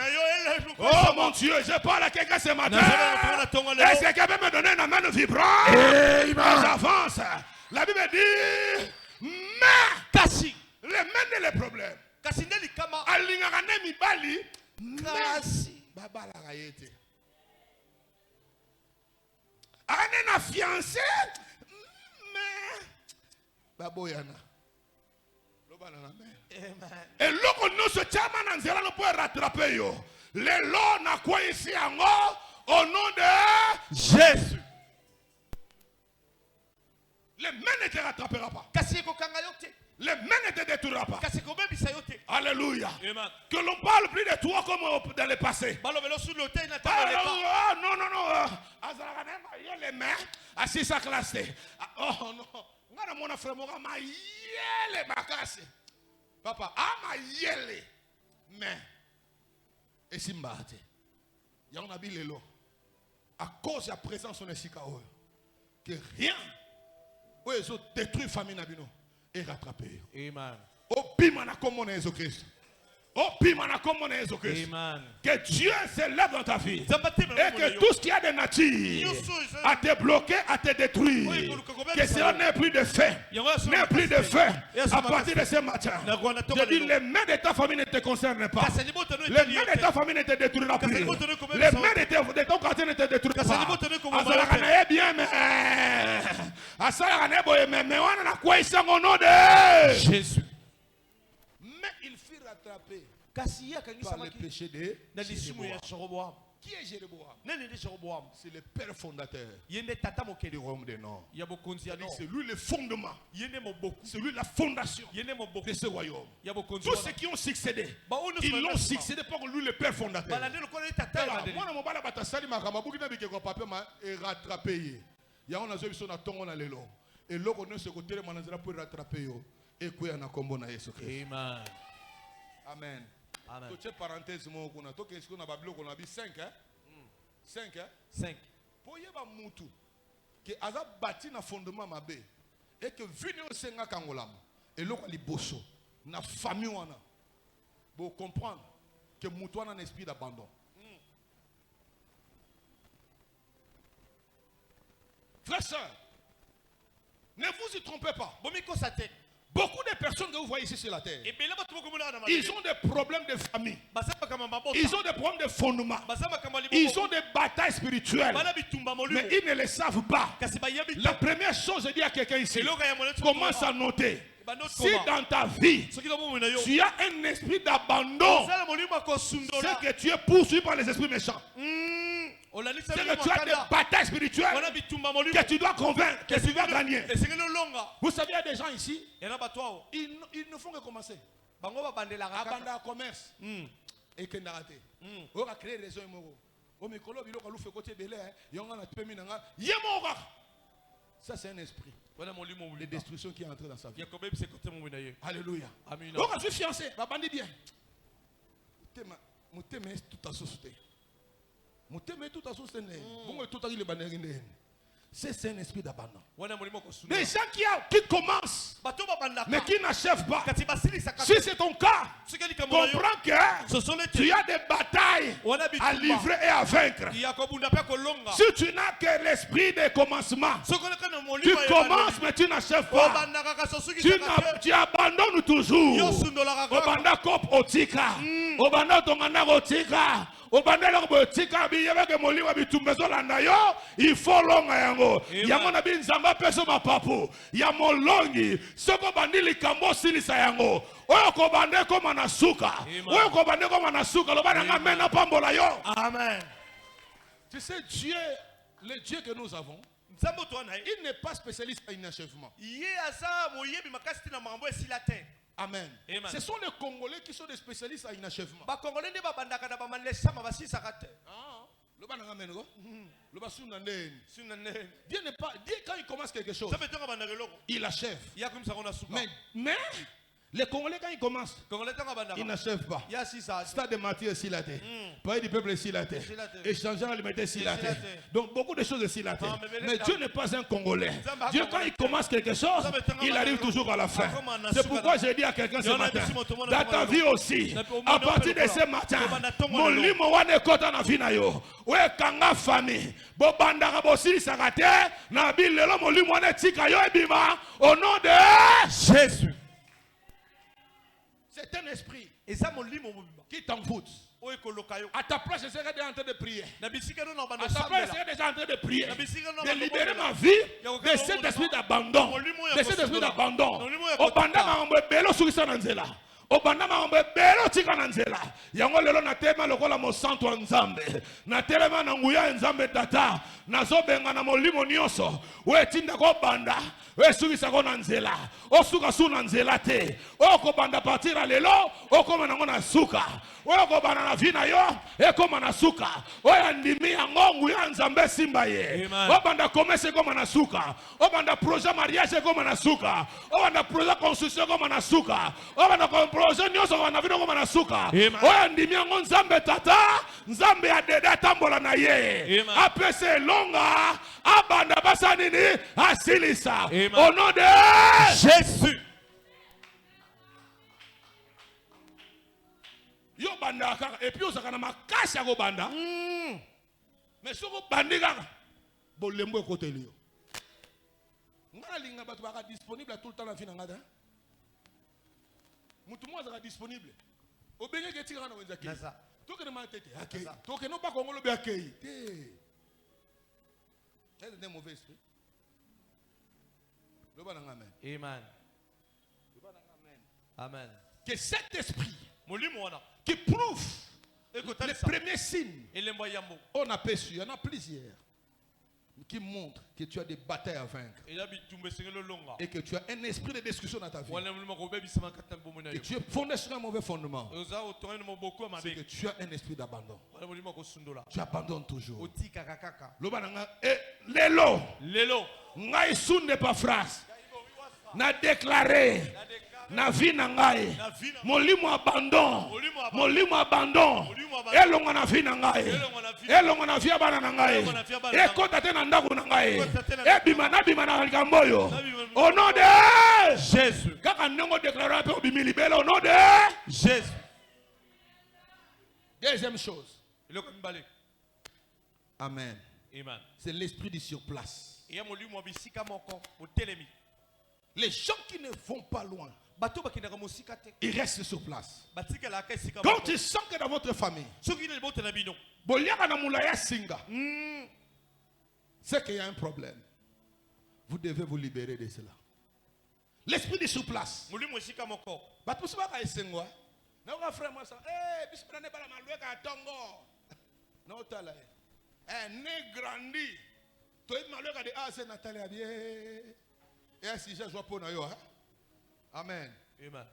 Oh mon Dieu, je parle à quelqu'un ce matin. Est-ce que quelqu'un peut me donner une main vibrante? J'avance. La Bible dit mais les mains les problèmes. Alingane mibali kasi baba la rayete. Ane na fiancé mais baboyana. Et l'autre nous se tient en zéro pour rattraper yo. Les lots n'a quoi ici au nom de Jésus. Les mains ne te rattrapera pas. Les mains ne te détruira pas. Alléluia. Que l'on parle plus de toi comme dans le passé. Non. Les mains assis à classe. Oh non. Mon frère ma yele makase. Papa, ama yele. Mais et simbate. Ya on a bi lelo. À cause de la présence de Sikao. Que rien où ils ont détruit famille nabino et rattrapé. Amen. Au bimana comme on est Jésus Christ. Oh, que Dieu s'élève dans ta vie et que tout ce qui a de nature à te bloquer, à te détruire, que cela n'ait plus de fait, n'ait plus de fait à partir de ce matin. Je dis, les mains de ta famille ne te concernent pas. Les mains de ta famille ne te détruiront plus. Les mains de ton quartier ne te détruiront pas. Bien, mais on a quoi ici au nom de Jésus. Il fut rattrapé par le péché de Jéroboam. Qui est Jéroboam? C'est le père fondateur du royaume des Nord. C'est lui le fondement. C'est lui la fondation de ce royaume. Tous ceux qui ont succédé, ils l'ont succédé pour lui le père fondateur. Moi, je rattrapé. Et l'autre ne se côté pour rattraper. Et quoi en a combo na Jésus Christ. Amen. Amen. Amen. Tu parenthèse mo kuna to ke sikuna babilo kuna bi 5 hein? 5 hein? 5. Pour yeba mutu que aza bâti na fondement mabe et que vini o senga kangolam et loko liboso na famille wana. Pour comprendre que mutu wana un esprit d'abandon. Frères, sœurs, ne vous y trompez pas. Beaucoup de personnes que vous voyez ici sur la terre, ils ont des problèmes de famille, ils ont des problèmes de fondement, ils ont des batailles spirituelles, mais ils ne le savent pas. La première chose, je dis à quelqu'un ici, commence à noter. Si dans ta vie, tu as un esprit d'abandon, c'est que tu es poursuivi par les esprits méchants. C'est que tu as des batailles spirituelles que tu dois convaincre, que tu dois gagner. Vous savez, il y a des gens ici, ils ne font que commencer. Abandon à commerce. Et que n'arrêtez. On va créer des gens. Ça, c'est un esprit de destruction qui est entré dans sa vie. Alléluia. On va se fiancer. Babandi bien. C'est un esprit d'abandon. Les gens qui commencent, mais qui n'achèvent pas. Si c'est ton cas, comprends que tu as des batailles à livrer et à vaincre. Si tu n'as que l'esprit de commencement, tu commences mais tu n'achèves pas. Tu abandonnes toujours. Obanda kop otika. Obanda tongana otika. obandela ko tika biyebe ke molimo bitumbezo landa yo il faut longa yango yango na binzamba peso mapapu ya molongi soko bandili kambo silisa yango oyo ko bande ko manasuka oyo ko bande ko manasuka lobana ngamena pambola yo. Amen. Tu sais, Dieu, le Dieu que nous avons, il n'est pas spécialiste à inachèvement. Amen. Ce sont les Congolais qui sont des spécialistes à inachèvement. Dieu n'est pas. Dieu, quand il commence quelque chose, il achève. Mais les Congolais, quand ils commencent, ils n'achèvent pas. Stade de Matthieu, s'il a été. Pays du peuple, s'il a été. Échangeant l'alimentaire, s'il a été. Donc, beaucoup de choses, s'il a été. Mais Dieu n'est pas un Congolais. Dieu, quand il commence quelque chose, il arrive toujours à la fin. C'est pourquoi j'ai dit à quelqu'un ce matin, dans ta vie aussi, à partir de ce matin, mon limo wane kota na vie na yo. Ouais, kanga famille. Bobandaka bosili sakate. Na bilelo mon limo wane tika yo ebima. Au nom de Jésus. C'est un esprit qui t'envoûte. À ta place, je serais déjà en train de prier. À ta place, je serais déjà en train de prier. De libérer ma vie de cet esprit d'abandon. De cet esprit d'abandon. Obanda mambo belo tika na nzela yango lelo na tema lokola mo santo wa nzambe na telema na nguya nzambe tata nazobenga na molimo nyonso we tinda ko banda we sukisa ko na nzela osuka su na nzela te okobanda partira lelo okoma nango na suka okobana na vina yo ekoma na suka oya ndimi yango nguya nzambe simba ye obanda commerce koma na suka obanda projet mariage koma na suka obanda projet construction koma na suka obanda projet nyonso wana vino koma na suka oya ndimi yango nzambe tata nzambe ya deda tambola na ye apese longa abanda basanini asilisa au nom de Jésus. Yo banda kaka et puis osaka na makasi ya ko banda mais soko bandi kaka bolembo ekoteli yo ngana linga bato baka disponible tout le temps na vie na ngada mutu mo azaka disponible obenge ke tika na wenza ke toke na matete akei toke no ba kongolo be akei te c'est un mauvais esprit. Amen. Amen. Amen. Que cet esprit qui prouve les premiers signes, on a perçu, il y en a plusieurs, qui montrent que tu as des batailles à vaincre et que tu as un esprit de discussion dans ta vie, que tu es fondé sur un mauvais fondement, c'est que tu as un esprit d'abandon. Tu abandonnes toujours. Et l'élo, ngai sunde pas phrase, n'a déclaré. Na vie na ngai molimo abandon elonga na vie na ngai elonga na vie abana na ngai ekota te na ndako na ngai ebima na likambo yo au nom de Jésus kaka ndongo déclarer pe obimi libele au nom de Jésus. Deuxième chose, amen, c'est l'esprit du surplace. Les gens qui ne vont pas loin, ils restent sur place. Quand ils sentent que dans votre famille, c'est qu'il y a un problème. Vous devez vous libérer de cela. L'esprit du sur place. Et si je joue pour nous, amen. Amen.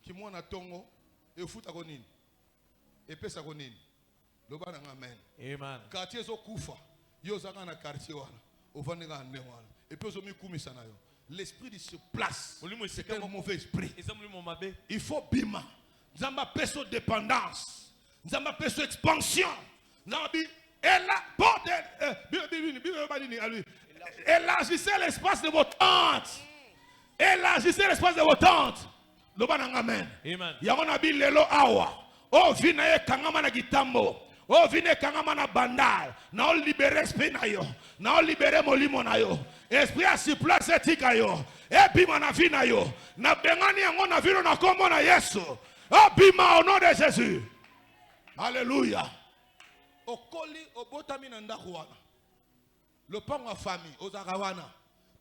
Qui moi na tongo et fout agonin et pesa agonin. Lobana amen. Amen. Quartier zo kufa. Yo zaka na quartier wana. Ovandinga ande wana. Et puis zo mi kumisa na yo. L'esprit de se place. C'est un mauvais esprit. Il faut bima. Nzamba peso dépendance. Nzamba peso expansion. Nzambi ela porte élargissez l'espace de vos tentes. Élargissez l'espace de vos tentes. Amen. Yamona bilelo awa. O vina ye kangama na gitambo. O vina kangama na bandal. Na o libérer esprit na yo. Na o libérer molimo na yo. Esprit a si place etika yo. E bima na vina yo. Na bengani yango na vino na kombo na Yesu. O bima au nom de Jésus. Alléluia. Okoli obotami na ndako wana. Le pont en famille, ozaka wana.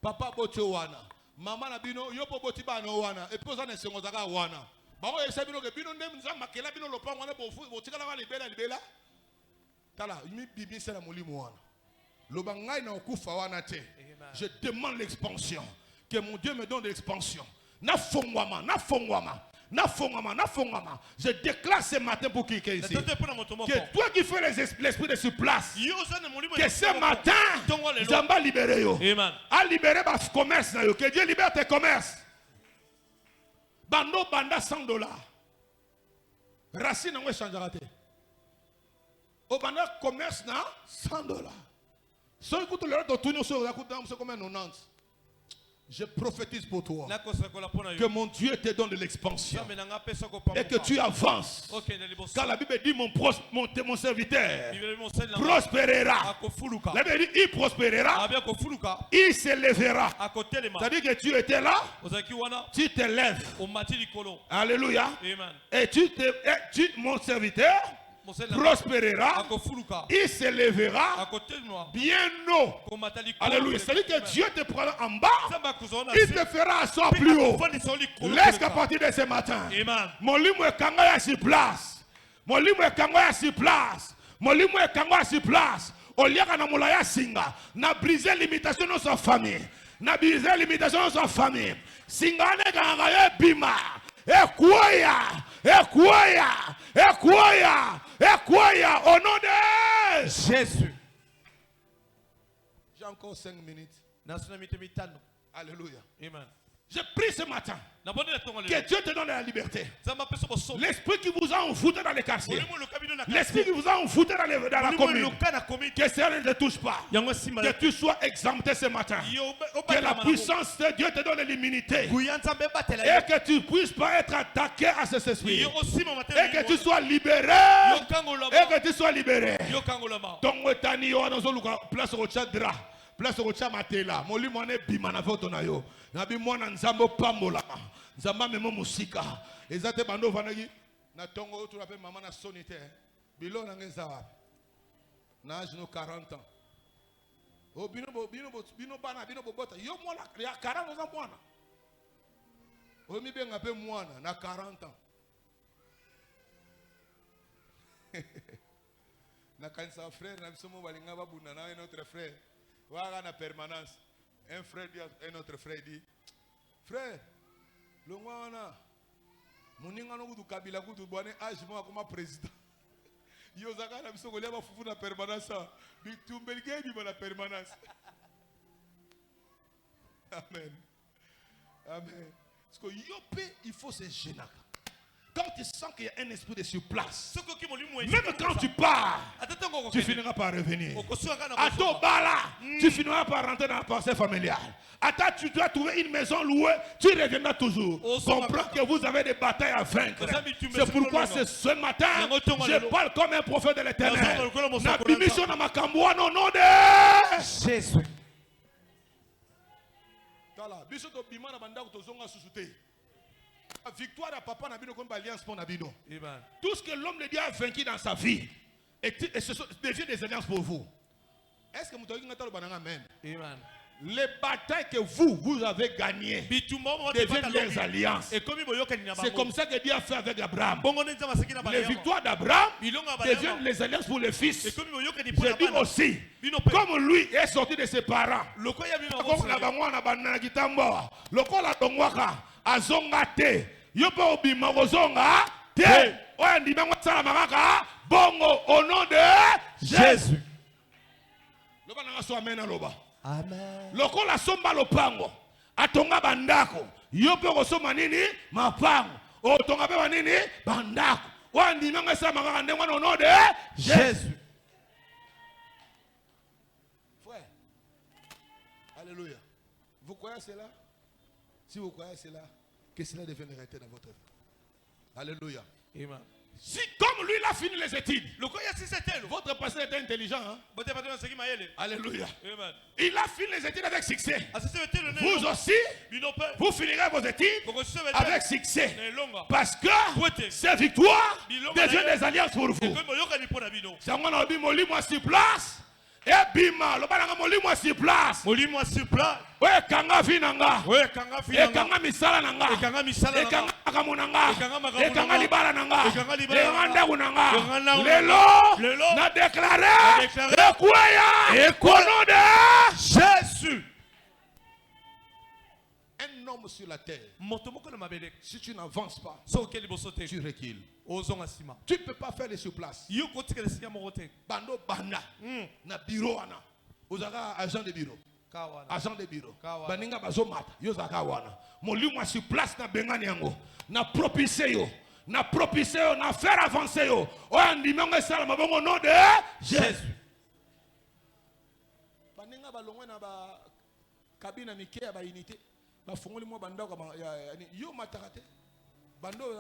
Papa botio wana. Maman na bino yopo boti bana wana. Et puis ozana sengo zaka wana. Bango yesa bino ke bino ndem nza makela bino le pont wana botikala wana libela. Tala, mi bibi c'est la molimo wana. Lobangai na okufa wana te. Je demande l'expansion. Que mon Dieu me donne l'expansion. Na fongwama. Je déclare ce matin pour qui est ici. Que toi qui fais l'esprit de sur place. Que ce matin, Zamba libéré yo. A libéré bas commerce na yo. Que Dieu libère tes commerces. Bando banda $100. Racine on changera te. Au banda commerce na $100. Si écoute le reste de tout sur la coûte c'est comme 90. Je prophétise pour toi que mon Dieu te donne de l'expansion et que tu avances. Car la Bible dit mon serviteur prospérera. La Bible dit il prospérera, il s'élèvera. C'est-à-dire que tu étais là, tu te lèves. Alléluia. Et mon serviteur prospérera, il s'élèvera bien haut. Alléluia. C'est-à-dire que Dieu te prendra en bas, il te fera asseoir plus haut. Laisse qu'à partir de ce matin, mon limo est kangaya sur place. Mon limo est kangaya sur place. Mon limo est kangaya sur place. Oliaka na molaya singa, na briser l'imitation de sa famille. Na briser l'imitation de sa famille. Singa ne kangaya bima. Écoya, au nom de Jésus. J'ai encore 5 minutes. Alléluia. Amen. Je prie ce matin que Dieu te donne la liberté. L'esprit qui vous a envoûté dans les quartiers, l'esprit qui vous a envoûté dans la commune, que ça ne te touche pas. Que tu sois exempté ce matin. Que la puissance de Dieu te donne l'immunité. Et que tu ne puisses pas être attaqué à cet esprit. Et que tu sois libéré. Et que tu sois libéré. Place au chadra. Place au chamatela. Moli mone bima na voto na yo. Na bi mwana nzambo pambola. Nzamba memo musika. Ezate bando vanagi na tongo tu rappelle maman na sonité. Bilo na ngeza wapi? Na âge no 40 ans. O bino bana bino bobota. Yo mwana ya 40 ans mwana. O mi benga pe mwana na 40 ans. Na kanisa frère na biso mo balinga babuna na notre frère. Voilà la permanence. Un frère dit à un autre frère dit, frère, le mwana, moninga no kudu kabila kudu bwane âge moi comme président. Yozaka na biso kolia ba fufu na permanence. Bitumbelge bi na permanence. Amen. Amen. Parce que yopé il faut se gêner. Quand tu sens qu'il y a un esprit de sur place, même quand tu pars, tu finiras par revenir. À Tobala, tu finiras par rentrer dans la pensée familiale. Attends, tu dois trouver une maison louée, tu reviendras toujours. Comprends que vous avez des batailles à vaincre. C'est pourquoi ce matin, je parle comme un prophète de l'Éternel. Nabimisho na makambo no nom de Jésus. Tala, biso to bima na banda ko tozonga susute. La victoire à papa n'a pas comme alliance pour Nabino. Tout ce que l'homme de Dieu a vaincu dans sa vie et ce devient des alliances pour vous. Est-ce que vous avez dit amen? Les batailles que vous avez gagnées deviennent des alliances. C'est comme ça que Dieu a fait avec Abraham. Les victoires d'Abraham deviennent les alliances pour les fils. Je dis aussi, comme lui est sorti de ses parents, azonga te yopo obima kozonga te oya ndimango tsala makaka bongo au nom de Jésus. Loba nanga so amen loba. Amen. Lokola somba lopango atonga bandako yopo kosoma nini mapango otonga pe nini bandako oya ndimango tsala makaka ndengo au nom de Jésus. Frère. Alléluia. Vous croyez cela? Si vous croyez cela, que cela devienne réalité dans votre vie. Alléluia. Amen. Si comme lui il a fini les études, votre pasteur était intelligent. Hein? Alléluia. Amen. Il a fini les études avec succès. Vous aussi, vous finirez vos études avec succès. Parce que ces victoires deviennent des alliances pour vous. C'est moi sur place. Et bima, le balanga molimo sur place. Molimo sur place. Ouais, kanga vinanga. Ouais, kanga vinanga. Et kanga misala nanga. Et kanga misala nanga. Et kanga kamunanga. Et kanga libala nanga. Et kanga libala nanga. Et kanga kunanga. Lelo. Na déclaré. Et quoi et au nom de Jésus. Un homme sur la terre. Si tu n'avances pas, tu recules. Tu ne peux pas faire les surplaces. Bando banda. Na bureau ana. Ozaga agent de bureau. Agent de bureau. Baninga bazomata. Yozaka wana. Molimo sur place na bengani yango. Na propulser yo. Na faire avancer yo. O andimenga sala mabongo nom de Jésus. Baninga balongwe na ba kabina mike ya ba unité. Bafongoli mo bandako yo matakate. Bando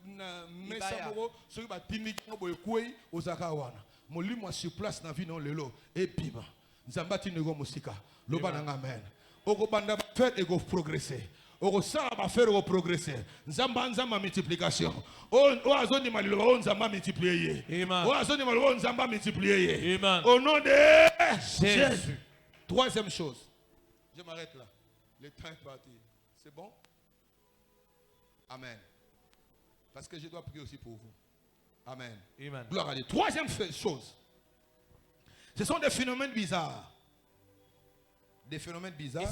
na mesa moko soki batindi ngo boye kwei ozaka wana molimo sur place na vie non lelo et bima nzamba tinego musika loba na amen oko banda faire ego progresser oko sala ba faire ego progresser nzamba multiplication o azoni malilo o nzamba multiplier o azoni malilo o nzamba multiplier au nom de Jésus. Troisième chose, je m'arrête là, le temps est parti, c'est bon? Amen. Parce que je dois prier aussi pour vous. Amen. Amen. Gloire à Dieu. Troisième chose. Ce sont des phénomènes bizarres. Des phénomènes bizarres.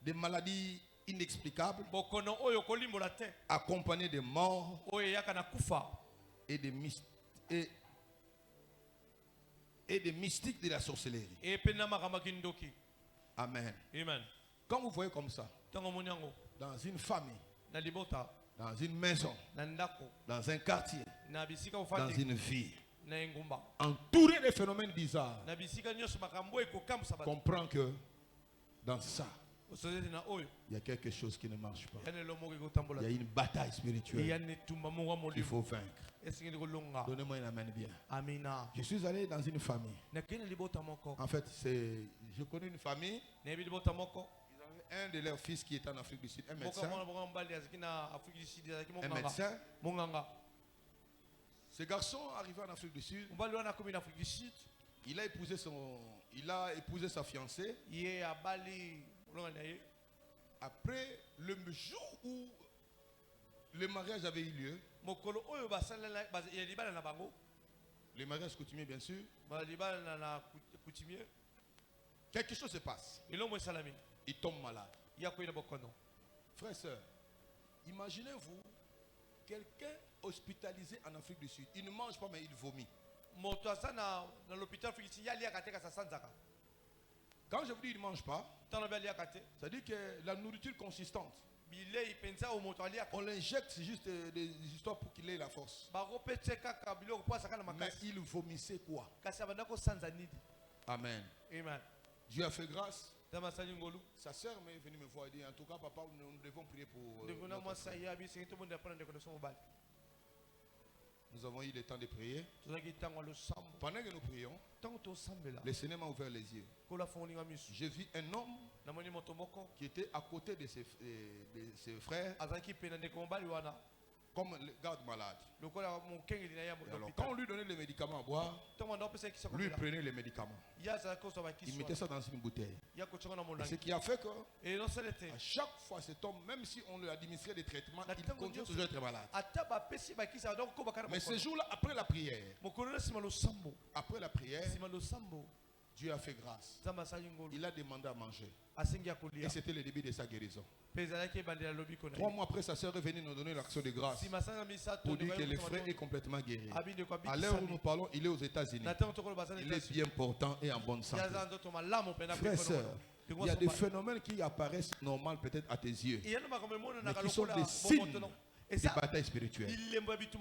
Des maladies inexplicables. Accompagnés de morts. Et des mystiques de la sorcellerie. Amen. Amen. Quand vous voyez comme ça, dans une famille, dans une maison, dans un quartier, dans une ville, entouré de phénomènes bizarres, comprends que dans ça, il y a quelque chose qui ne marche pas. Il y a une bataille spirituelle qu'il faut vaincre. Donnez-moi une amen bien. Je suis allé dans une famille. En fait, je connais une famille. Un de leurs fils qui est en Afrique du Sud, un médecin. Ce garçon arrivé en Afrique du Sud, il a épousé sa fiancée. Après le jour où le mariage avait eu lieu, le mariage coutumier bien sûr, quelque chose se passe. Il tombe malade. Frères et sœurs, imaginez-vous quelqu'un hospitalisé en Afrique du Sud. Il ne mange pas mais il vomit. Quand je vous dis il ne mange pas, ça dit que la nourriture consistante, on l'injecte juste des histoires pour qu'il ait la force. Mais il vomissait quoi? Amen. Amen. Dieu a fait grâce. Sa sœur m'est venue me voir et dit en tout cas papa nous devons prier pour nous avons eu le temps de prier. Pendant que nous prions, le Seigneur m'a ouvert les yeux. J'ai vu un homme qui était à côté de ses frères comme le garde malade. Alors, quand on lui donnait les médicaments à boire, lui il prenait les médicaments. Il mettait ça dans une bouteille. Et ce qui a fait que à chaque fois cet homme, même si on lui administrait des traitements, il continue toujours à être malade. Mais ce jour-là, après la prière, Dieu a fait grâce. Il a demandé à manger. Et c'était le début de sa guérison. 3 mois après, sa sœur est venue nous donner l'action de grâce pour dire que le frère est complètement guéri. À l'heure où nous parlons, il est aux États-Unis. Il est bien portant et en bonne santé. Frères et sœurs, il y a des phénomènes qui apparaissent normaux peut-être à tes yeux, mais qui sont des signes des batailles spirituelles,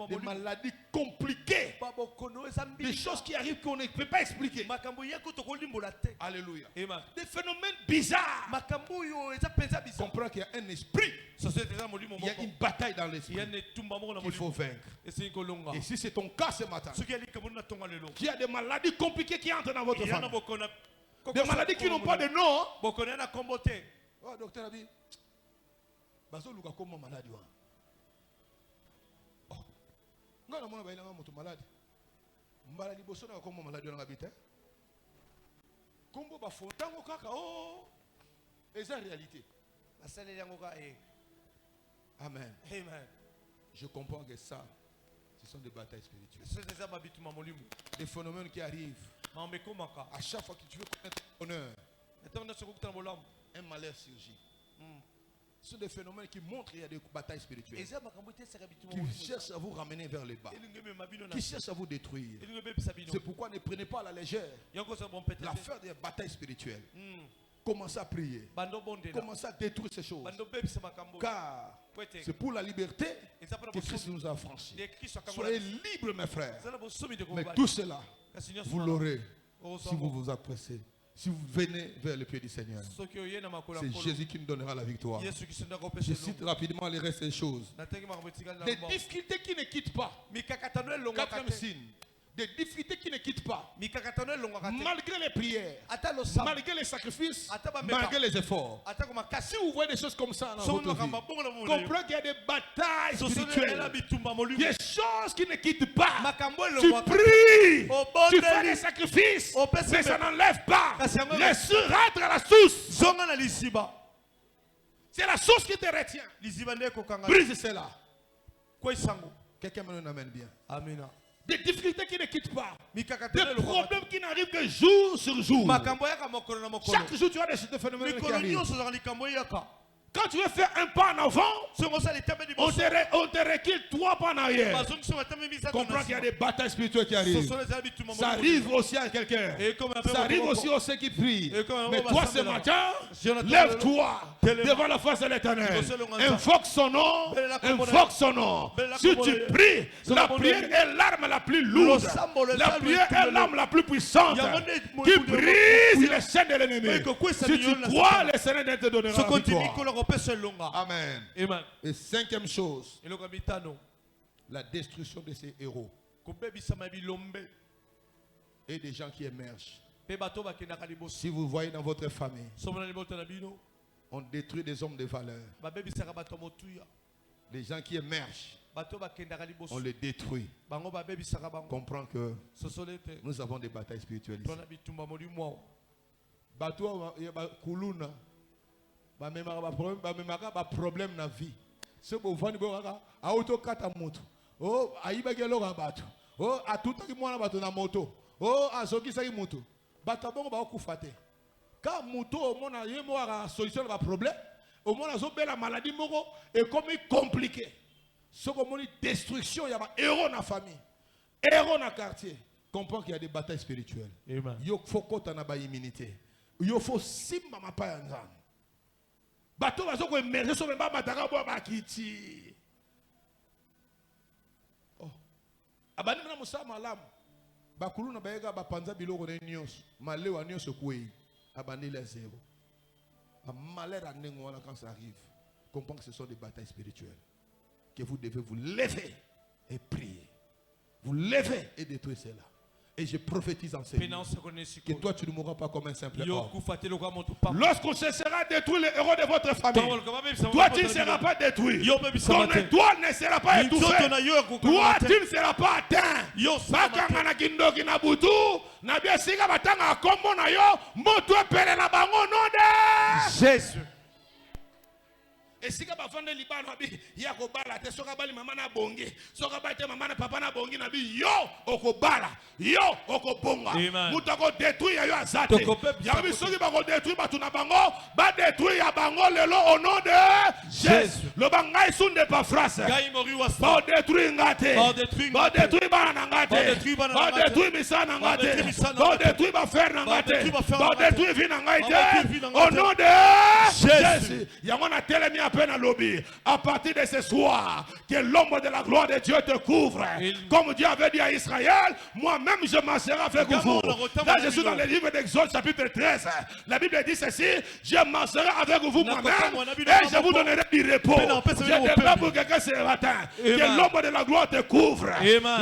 des maladies compliquées, des choses qui arrivent qu'on ne peut pas expliquer. Alléluia. Des phénomènes bizarres. Comprends qu'il y a un esprit, il y a une bataille dans l'esprit qu'il faut vaincre. Et si c'est ton cas ce matin, qu'il y a des maladies compliquées qui entrent dans votre famille, des maladies qui n'ont pas de nom. Oh, docteur Abi, baso luka comme maladie. Oh, nga na mona ba ilanga moto malade. Mbala liboso na comme maladie na ngabite. Kombo ba fontango kaka oh. Et c'est la réalité. Amen. Amen. Je comprends que ça, ce sont des batailles spirituelles. Des phénomènes qui arrivent. À chaque fois que tu veux connaître ton honneur, un malheur surgit. Ce sont des phénomènes qui montrent qu'il y a des batailles spirituelles, qui cherchent à vous ramener vers le bas, qui cherchent à vous détruire. C'est pourquoi ne prenez pas à la légère l'affaire des batailles spirituelles. Commencez à prier, commencez à détruire ces choses, car c'est pour la liberté que Christ nous a affranchis. Soyez libres mes frères, mais tout cela vous l'aurez si vous vous apprêtez. Si vous venez vers le pied du Seigneur, c'est Jésus qui nous donnera la victoire. Je cite rapidement les restes des choses. Des difficultés qui ne quittent pas. Quatrième signe. Des difficultés qui ne quittent pas. Malgré les prières, malgré les sacrifices, malgré les efforts. Si vous voyez des choses comme ça dans votre vie, comprenez qu'il y a des batailles spirituelles. Des choses qui ne quittent pas. Tu pries, tu fais des sacrifices, mais ça n'enlève pas. Laisse rentrer à la source. C'est la source qui te retient. Brise cela. Quelqu'un me amène bien. Amen. Des difficultés qui ne quittent pas. Des problèmes qui n'arrivent que jour sur jour. Chaque jour, tu as des phénomènes qui arrivent. Quand tu veux faire un pas en avant, on te recule 3 pas en arrière. Comprends qu'il y a des batailles spirituelles qui arrivent. Ça arrive aussi à quelqu'un. Ça arrive aussi à ceux qui prient. Mais toi ce matin, lève-toi devant la face de l'Éternel. Invoque son nom. Invoque son nom. Si tu pries, la prière est l'arme la plus lourde. La prière est l'arme la plus puissante qui brise les chaînes de l'ennemi. Si tu crois, le Seigneur te donnera la victoire. Amen. Amen. Et 5e chose, la destruction de ces héros et des gens qui émergent. Si vous voyez dans votre famille, on détruit des hommes de valeur. Les gens qui émergent, on les détruit. Comprends que nous avons des batailles spirituelles ici. Problème na vie. Ce beau vani boka a auto kata moto. Oh aiba gelo bato. Oh atuta ki mwana bato na moto. Oh azoki sa ki moto. Bato bongo ba okufate. Ka moto o mona yemo a solution ba problème. Au mona zo bela maladie moko et comme compliqué. Ce comme une destruction, il y a des héros dans la famille. Héros dans le quartier. Comprends qu'il y a des batailles spirituelles. Il faut qu'on ait une immunité. Il faut simba ma pa yanzam. Bato bazo ko emerger so memba mataka bo bakiti. Oh. Abani na musama malamu. Bakulu na bayega bapanza biloko ne nyos. Malewa nyos kwei. Abani les zéro. Malheur à n'engouana quand ça arrive. Comprends que ce sont des batailles spirituelles. Que vous devez vous lever et prier. Vous lever et détruire cela. Et je prophétise en ce moment que toi tu ne mourras pas comme un simple homme. Lorsqu'on cessera de détruire les héros de votre famille, toi tu ne seras pas détruit. Ton étoile ne sera pas étouffée. Toi tu ne seras pas atteint. Jésus. Et si ka bafande libano abi ya ko bala te soka bali mama na bongi soka bali te mama na papa na bongi na bi yo okobala yo okobonga muta ko détruire yo azate ya bi soki ba ko détruire ba tuna bango ba détruire ya bango lelo au nom de Jésus lo bangai sunde pa phrase ba détruire ngate ba détruire ba na ngate ba détruire misana ngate ba détruire ba faire na ngate ba détruire vina ngate au nom de Jésus ya ngona telemia à peine à lobby. À partir de ce soir, que l'ombre de la gloire de Dieu te couvre. Comme Dieu avait dit à Israël, moi-même je marcherai avec vous. Là, je suis dans le livre d'Exode, chapitre 13. La Bible dit ceci, je marcherai avec vous moi-même et je vous donnerai du repos. Je déclare pour quelqu'un ce matin que l'ombre de la gloire te couvre.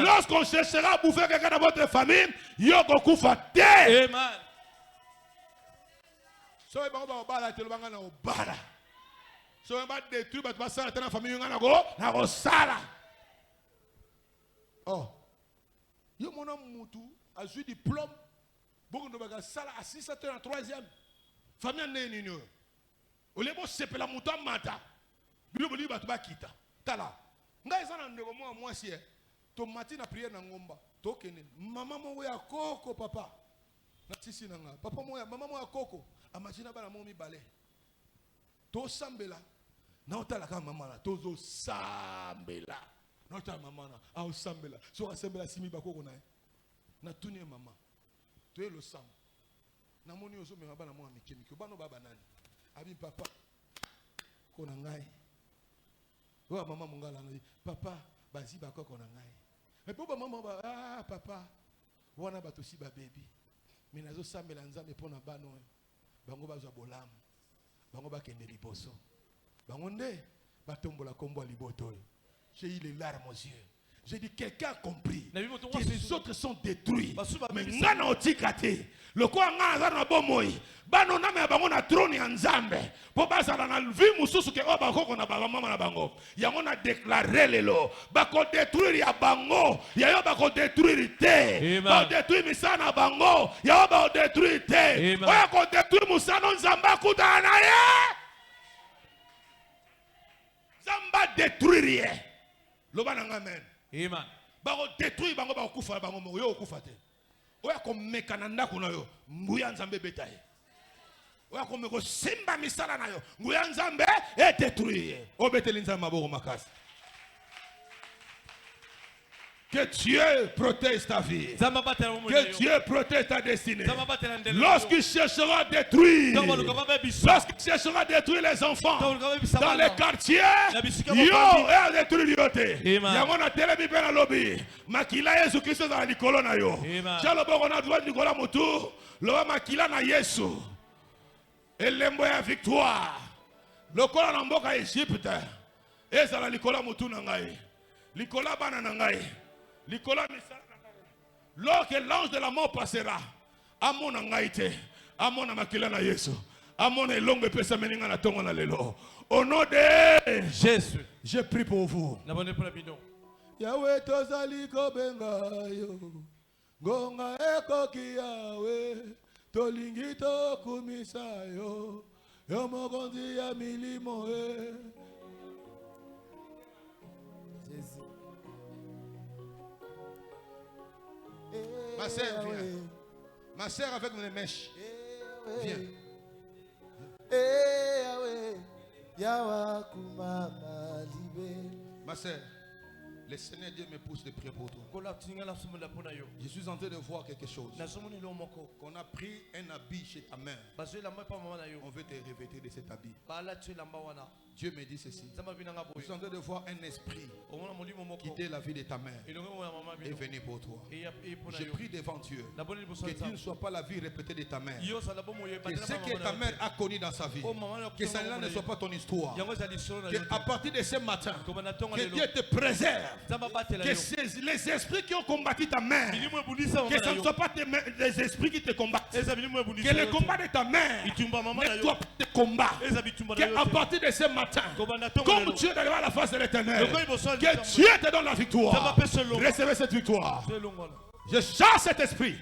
Lorsqu'on cherchera à bouffer quelqu'un dans votre famille, yoko kufa te. Amen. So e bango ba bala te lo banga na obala. So e ba détruire ba ba sala te na famille ngana go na go sala. Oh. Yo mona mutu a eu diplôme. Bongo ndo ba sala assistant en troisième. Famille ne ni no. Ole bo sepela mutu mata. Bilo boli ba to ba kita. Tala. Ngai sana ndeko moi si to matin na prière na ngomba. To kene. Mama mo ya koko papa. Na tisi na nga. Papa mo ya mama mo ya koko. Imagine bana momi balé. To sambela. Na otala kama mama na tozo sambela. Na otala mama na au sambela. So asambela simi bakoko na. Na tuni mama. To elo sam. Na moni ozo me bana mo mikemiki. Bano baba nani? Abi papa. Kona ngai. Wa mama mungala na papa bazi bakoko na ngai. Mais pour maman ah papa. Wana batosi ba baby. Mais nazo sambela nzambe pona bano. Bango bazwa bolamu. Bango bakende liboso. Bango nde batombola kombo liboto. J'ai eu les larmes aux yeux. J'ai dit quelqu'un a compris que les autres sont détruits. Mais ngana otikate. Le ko ngana na bomoi. Bano na me bango na trône ya nzambe. Po bazala na vie mususu ke o bakoko na baba mama na bango. Yango na déclarer lelo. Bako détruire ya bango. Ya yo bako détruire te. Ba détruire misana bango. Ya yo bako détruire te. O ko détruire musana nzamba kutana ye. Zamba détruire. Loba na amen. Amen. Bako détruire bango bako kufa bango mo yo kufa te. Oya ko mekana ndako na yo nguya nzambe betaye. Oya ko meko simba misala na yo nguya nzambe e détruire. Obeteli nzambe maboko makasi. Que Dieu protège ta vie. Que Dieu protège ta destinée. Lorsqu'il cherchera à détruire, lorsqu'il cherchera à détruire les enfants dans les quartiers, yo et à détruire yote. Yamona telebi pena lobby. Makila Yesu Christ dans la colonne yo. Chalo boko na droit Nicolas Mutu. Lo makila na Yesu. Elembo ya victoire. Lokola na mboka Égypte. Eza la Nicolas Mutu na ngai. Nicolas bana na ngai. Lorsque l'ange de la mort passera, amona ngaite, amona makila na Yesu, amona longue pesa meninga na tongo na lelo. Au nom de Jésus, je prie pour vous. Yahweh tozali kobenga yo, gonga ekoki Yahweh, tolingi to kumisa yo, yo mokonzi ya milimo Jésus. Ma sœur, viens. Ma sœur avec mes mèches. Viens. Ma sœur, le Seigneur Dieu me pousse de prier pour toi. Je suis en train de voir quelque chose. Qu'on a pris un habit chez ta mère. On veut te revêtir de cet habit. Dieu me dit ceci. Je suis en train de voir un esprit quitter la vie de ta mère et venir pour toi. Je prie devant Dieu que tu ne sois pas la vie répétée de ta mère. Que ce que ta mère a connu dans sa vie, que cela ne soit pas ton histoire. Qu'à partir de ce matin, que Dieu te préserve. Que les esprits qui ont combattu ta mère, que ce ne soit pas les esprits qui te combattent. Que le combat de ta mère ne soit pas te combat. Qu'à partir de ce matin, comme Dieu est à la face de l'Éternel, que Dieu te donne la victoire. Recevez cette victoire. Je chasse cet esprit.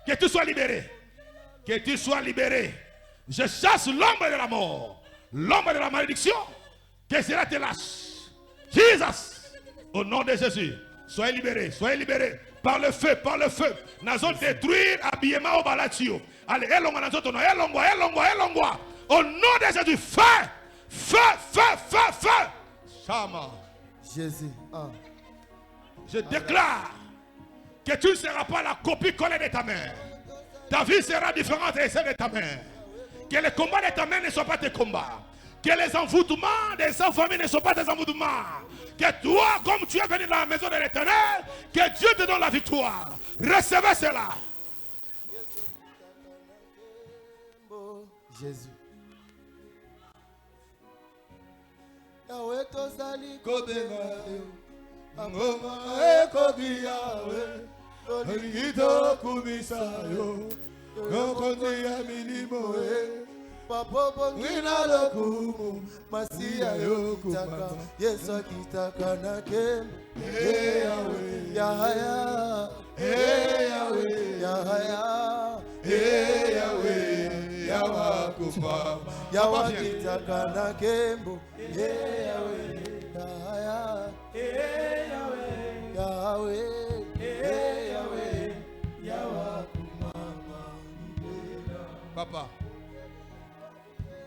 Que tu sois libéré. Que tu sois libéré. Je chasse l'ombre de la mort, l'ombre de la malédiction. Que cela te lâche. Jesus. Au nom de Jésus, soyez libérés, soyez libérés. Par le feu, par le feu. Nous allons détruire habillement au balatio. Allez, elongwa, elongwa. Au nom de Jésus, feu, feu, feu, feu, feu. Chama. Jésus. Je déclare que tu ne seras pas la copie collée de ta mère. Ta vie sera différente de celle de ta mère. Que les combats de ta mère ne soient pas tes combats. Que les envoûtements des familles ne sont pas des envoûtements. Que toi, comme tu es venu dans la maison de l'Éternel, que Dieu te donne la victoire. Recevez cela. Jésus. Papa bongina lokumu masia yo kitaka Yesu kitaka nake Yahweh Yahweh Yahweh Yahweh Yahweh kitaka nake Yahweh Yahweh Papa,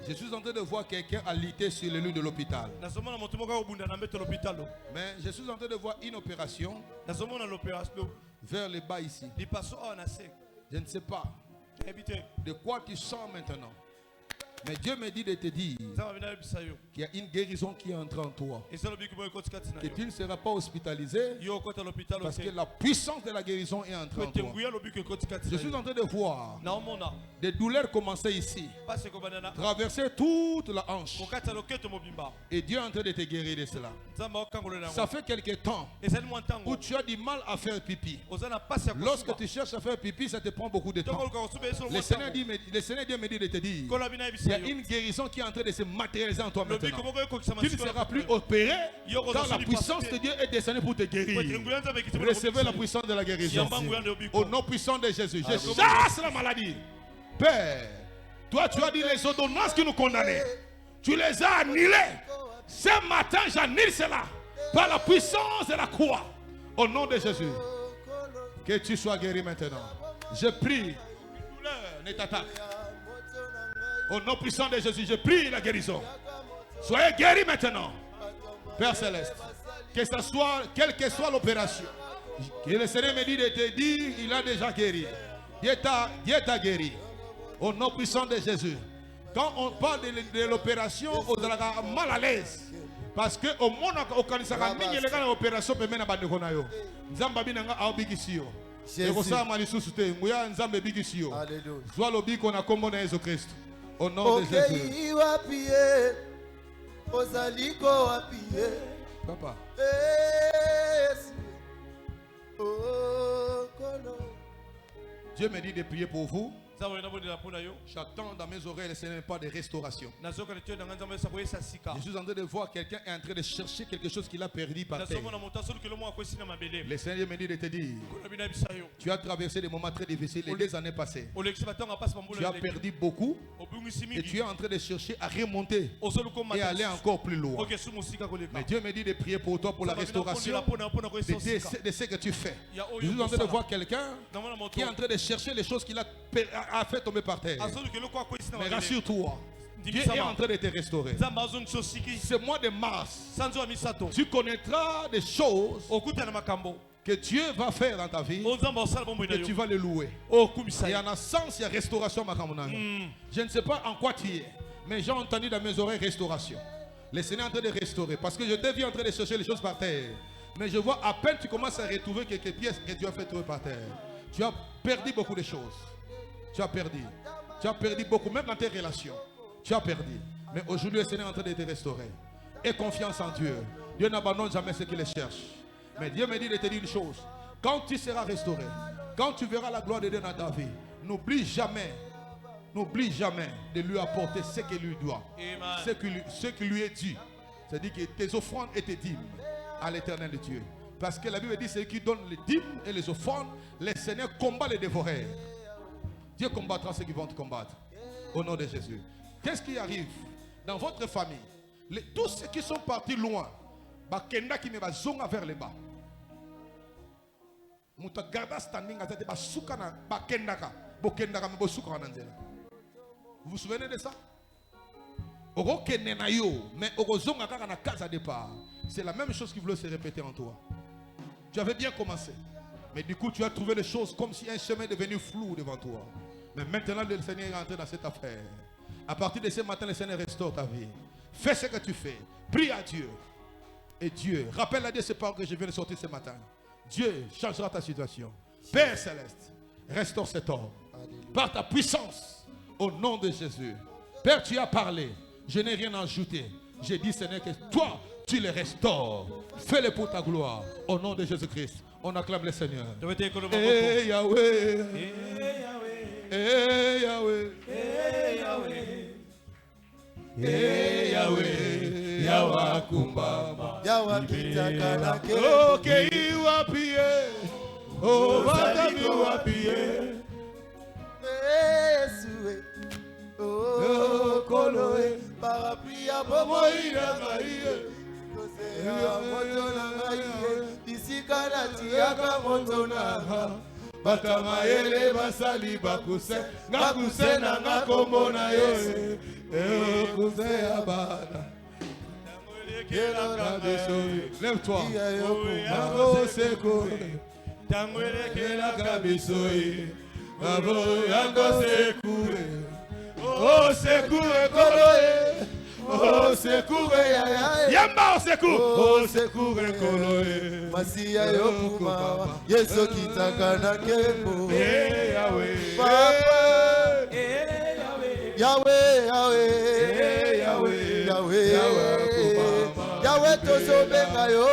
je suis en train de voir quelqu'un alité sur le lit de l'hôpital. Mais je suis en train de voir une opération vers le bas ici. Je ne sais pas de quoi tu sens maintenant. Mais Dieu me dit de te dire qu'il y a une guérison qui est entrée en toi. Que tu ne seras pas hospitalisé parce que la puissance de la guérison est entrée en toi. Je suis en train de voir des douleurs commencer ici, traverser toute la hanche. Et Dieu est en train de te guérir de cela. Ça fait quelque temps où tu as du mal à faire pipi. Lorsque tu cherches à faire pipi, ça te prend beaucoup de temps. Le Seigneur me dit de te dire il y a une guérison qui est en train de se matérialiser en toi maintenant. Tu ne seras plus opéré car la puissance de Dieu est descendue pour te guérir. Recevez la puissance de la guérison. Au nom puissant de Jésus, je chasse la maladie. Père, toi tu as dit les ordonnances qui nous condamnaient. Tu les as annulées. Ce matin, j'annule cela par la puissance de la croix. Au nom de Jésus, que tu sois guéri maintenant. Je prie, douleur ne t'attaque. Au nom puissant de Jésus, je prie la guérison. Soyez guéris maintenant. Père Céleste, que ce soit, quelle que soit l'opération, que le Seigneur me dit de te dire, il a déjà guéri. Dieu t'a guéri. Au nom puissant de Jésus. Quand on parle de l'opération, on est mal à l'aise. Parce que au monde, on a l'opération peut mener à Bandekonayo. Zambabi n'a pas obligation. Et pour ça, Malisusu te, Nguya Nzambe bigisiyo. Soit l'obi qu'on a comme Jésus Christ. Au nom de Jésus. Papa. Dieu me dit de prier pour vous. J'attends dans mes oreilles, ce n'est pas de restauration. Je suis en train de voir quelqu'un est en train de chercher quelque chose qu'il a perdu par terre. Le Seigneur me dit de te dire, tu as traversé des moments très difficiles les 2 années passées. Tu as perdu beaucoup et tu es en train de chercher à remonter et aller encore plus loin. Mais Dieu me dit de prier pour toi pour la restauration de ce que tu fais. Je suis en train de voir quelqu'un qui est en train de chercher les choses qu'il a fait tomber par terre. Mais rassure-toi, Dieu est en train de te restaurer. Ce mois de mars, tu connaîtras des choses que Dieu va faire dans ta vie et tu vas le louer. Il y en a sens, il y a restauration. Je ne sais pas en quoi tu es, mais j'ai entendu dans mes oreilles restauration. Le Seigneur est en train de restaurer parce que je te vis en train de chercher les choses par terre. Mais je vois à peine tu commences à retrouver quelques pièces que Dieu a fait tomber par terre. Tu as perdu beaucoup de choses. Tu as perdu. Tu as perdu beaucoup, même dans tes relations. Tu as perdu. Mais aujourd'hui, le Seigneur est en train de te restaurer. Aie confiance en Dieu. Dieu n'abandonne jamais ceux qui le cherchent. Mais Dieu me dit de te dire une chose. Quand tu seras restauré, quand tu verras la gloire de Dieu dans ta vie, n'oublie jamais de lui apporter ce qu'il lui doit. Ce qui lui est dû. C'est-à-dire que tes offrandes et tes dîmes à l'Éternel de Dieu. Parce que la Bible dit ceux qui donnent les dîmes et les offrandes, le Seigneur combat les dévoreurs. Dieu combattra ceux qui vont te combattre. Au nom de Jésus. Qu'est-ce qui arrive dans votre famille? Tous ceux qui sont partis loin, bakenda qui me va zonga vers le bas. Muta garda standing à tête basuka na bakenda ka, bokenda ka me bosuka na nzela. Vous vous souvenez de ça? Orokene na yo, mais orozonga ka na casa départ. C'est la même chose qui voulait se répéter en toi. Tu avais bien commencé. Mais du coup, tu as trouvé les choses comme si un chemin est devenu flou devant toi. Mais maintenant, le Seigneur est entré dans cette affaire. À partir de ce matin, le Seigneur restaure ta vie. Fais ce que tu fais. Prie à Dieu. Et Dieu, rappelle à Dieu ces paroles que je viens de sortir ce matin. Dieu changera ta situation. Père céleste, restaure cet homme. Par ta puissance, au nom de Jésus. Père, tu as parlé. Je n'ai rien ajouté. J'ai dit, Seigneur, que toi, tu le restaures. Fais-le pour ta gloire. Au nom de Jésus-Christ. On acclame le Seigneur. Eh Yahweh. Eh Yahweh. Eh Yahweh. Eh Yahweh. Yawa kumbama. Yawa kitaka Ok, wapie. Oh, vatami wapie. Yesue. Oh, koloe. Parapluie à Bomoïna Maïe. Bisikana tiaka motona. Batamayele basali bakuse. Ngakuse na ngakomona yo. Kuse abana. Lève-toi. Oh, c'est cool. Oh, secours, Koloé. Oh, secours, Yamba, secours. Oh, secours, Koloé. Masia yokuma. Yeso kitaka na kembo. Yahweh. Papa. Yahweh. Yahweh. Yahweh. Yahweh. Yahweh tosobenga yo.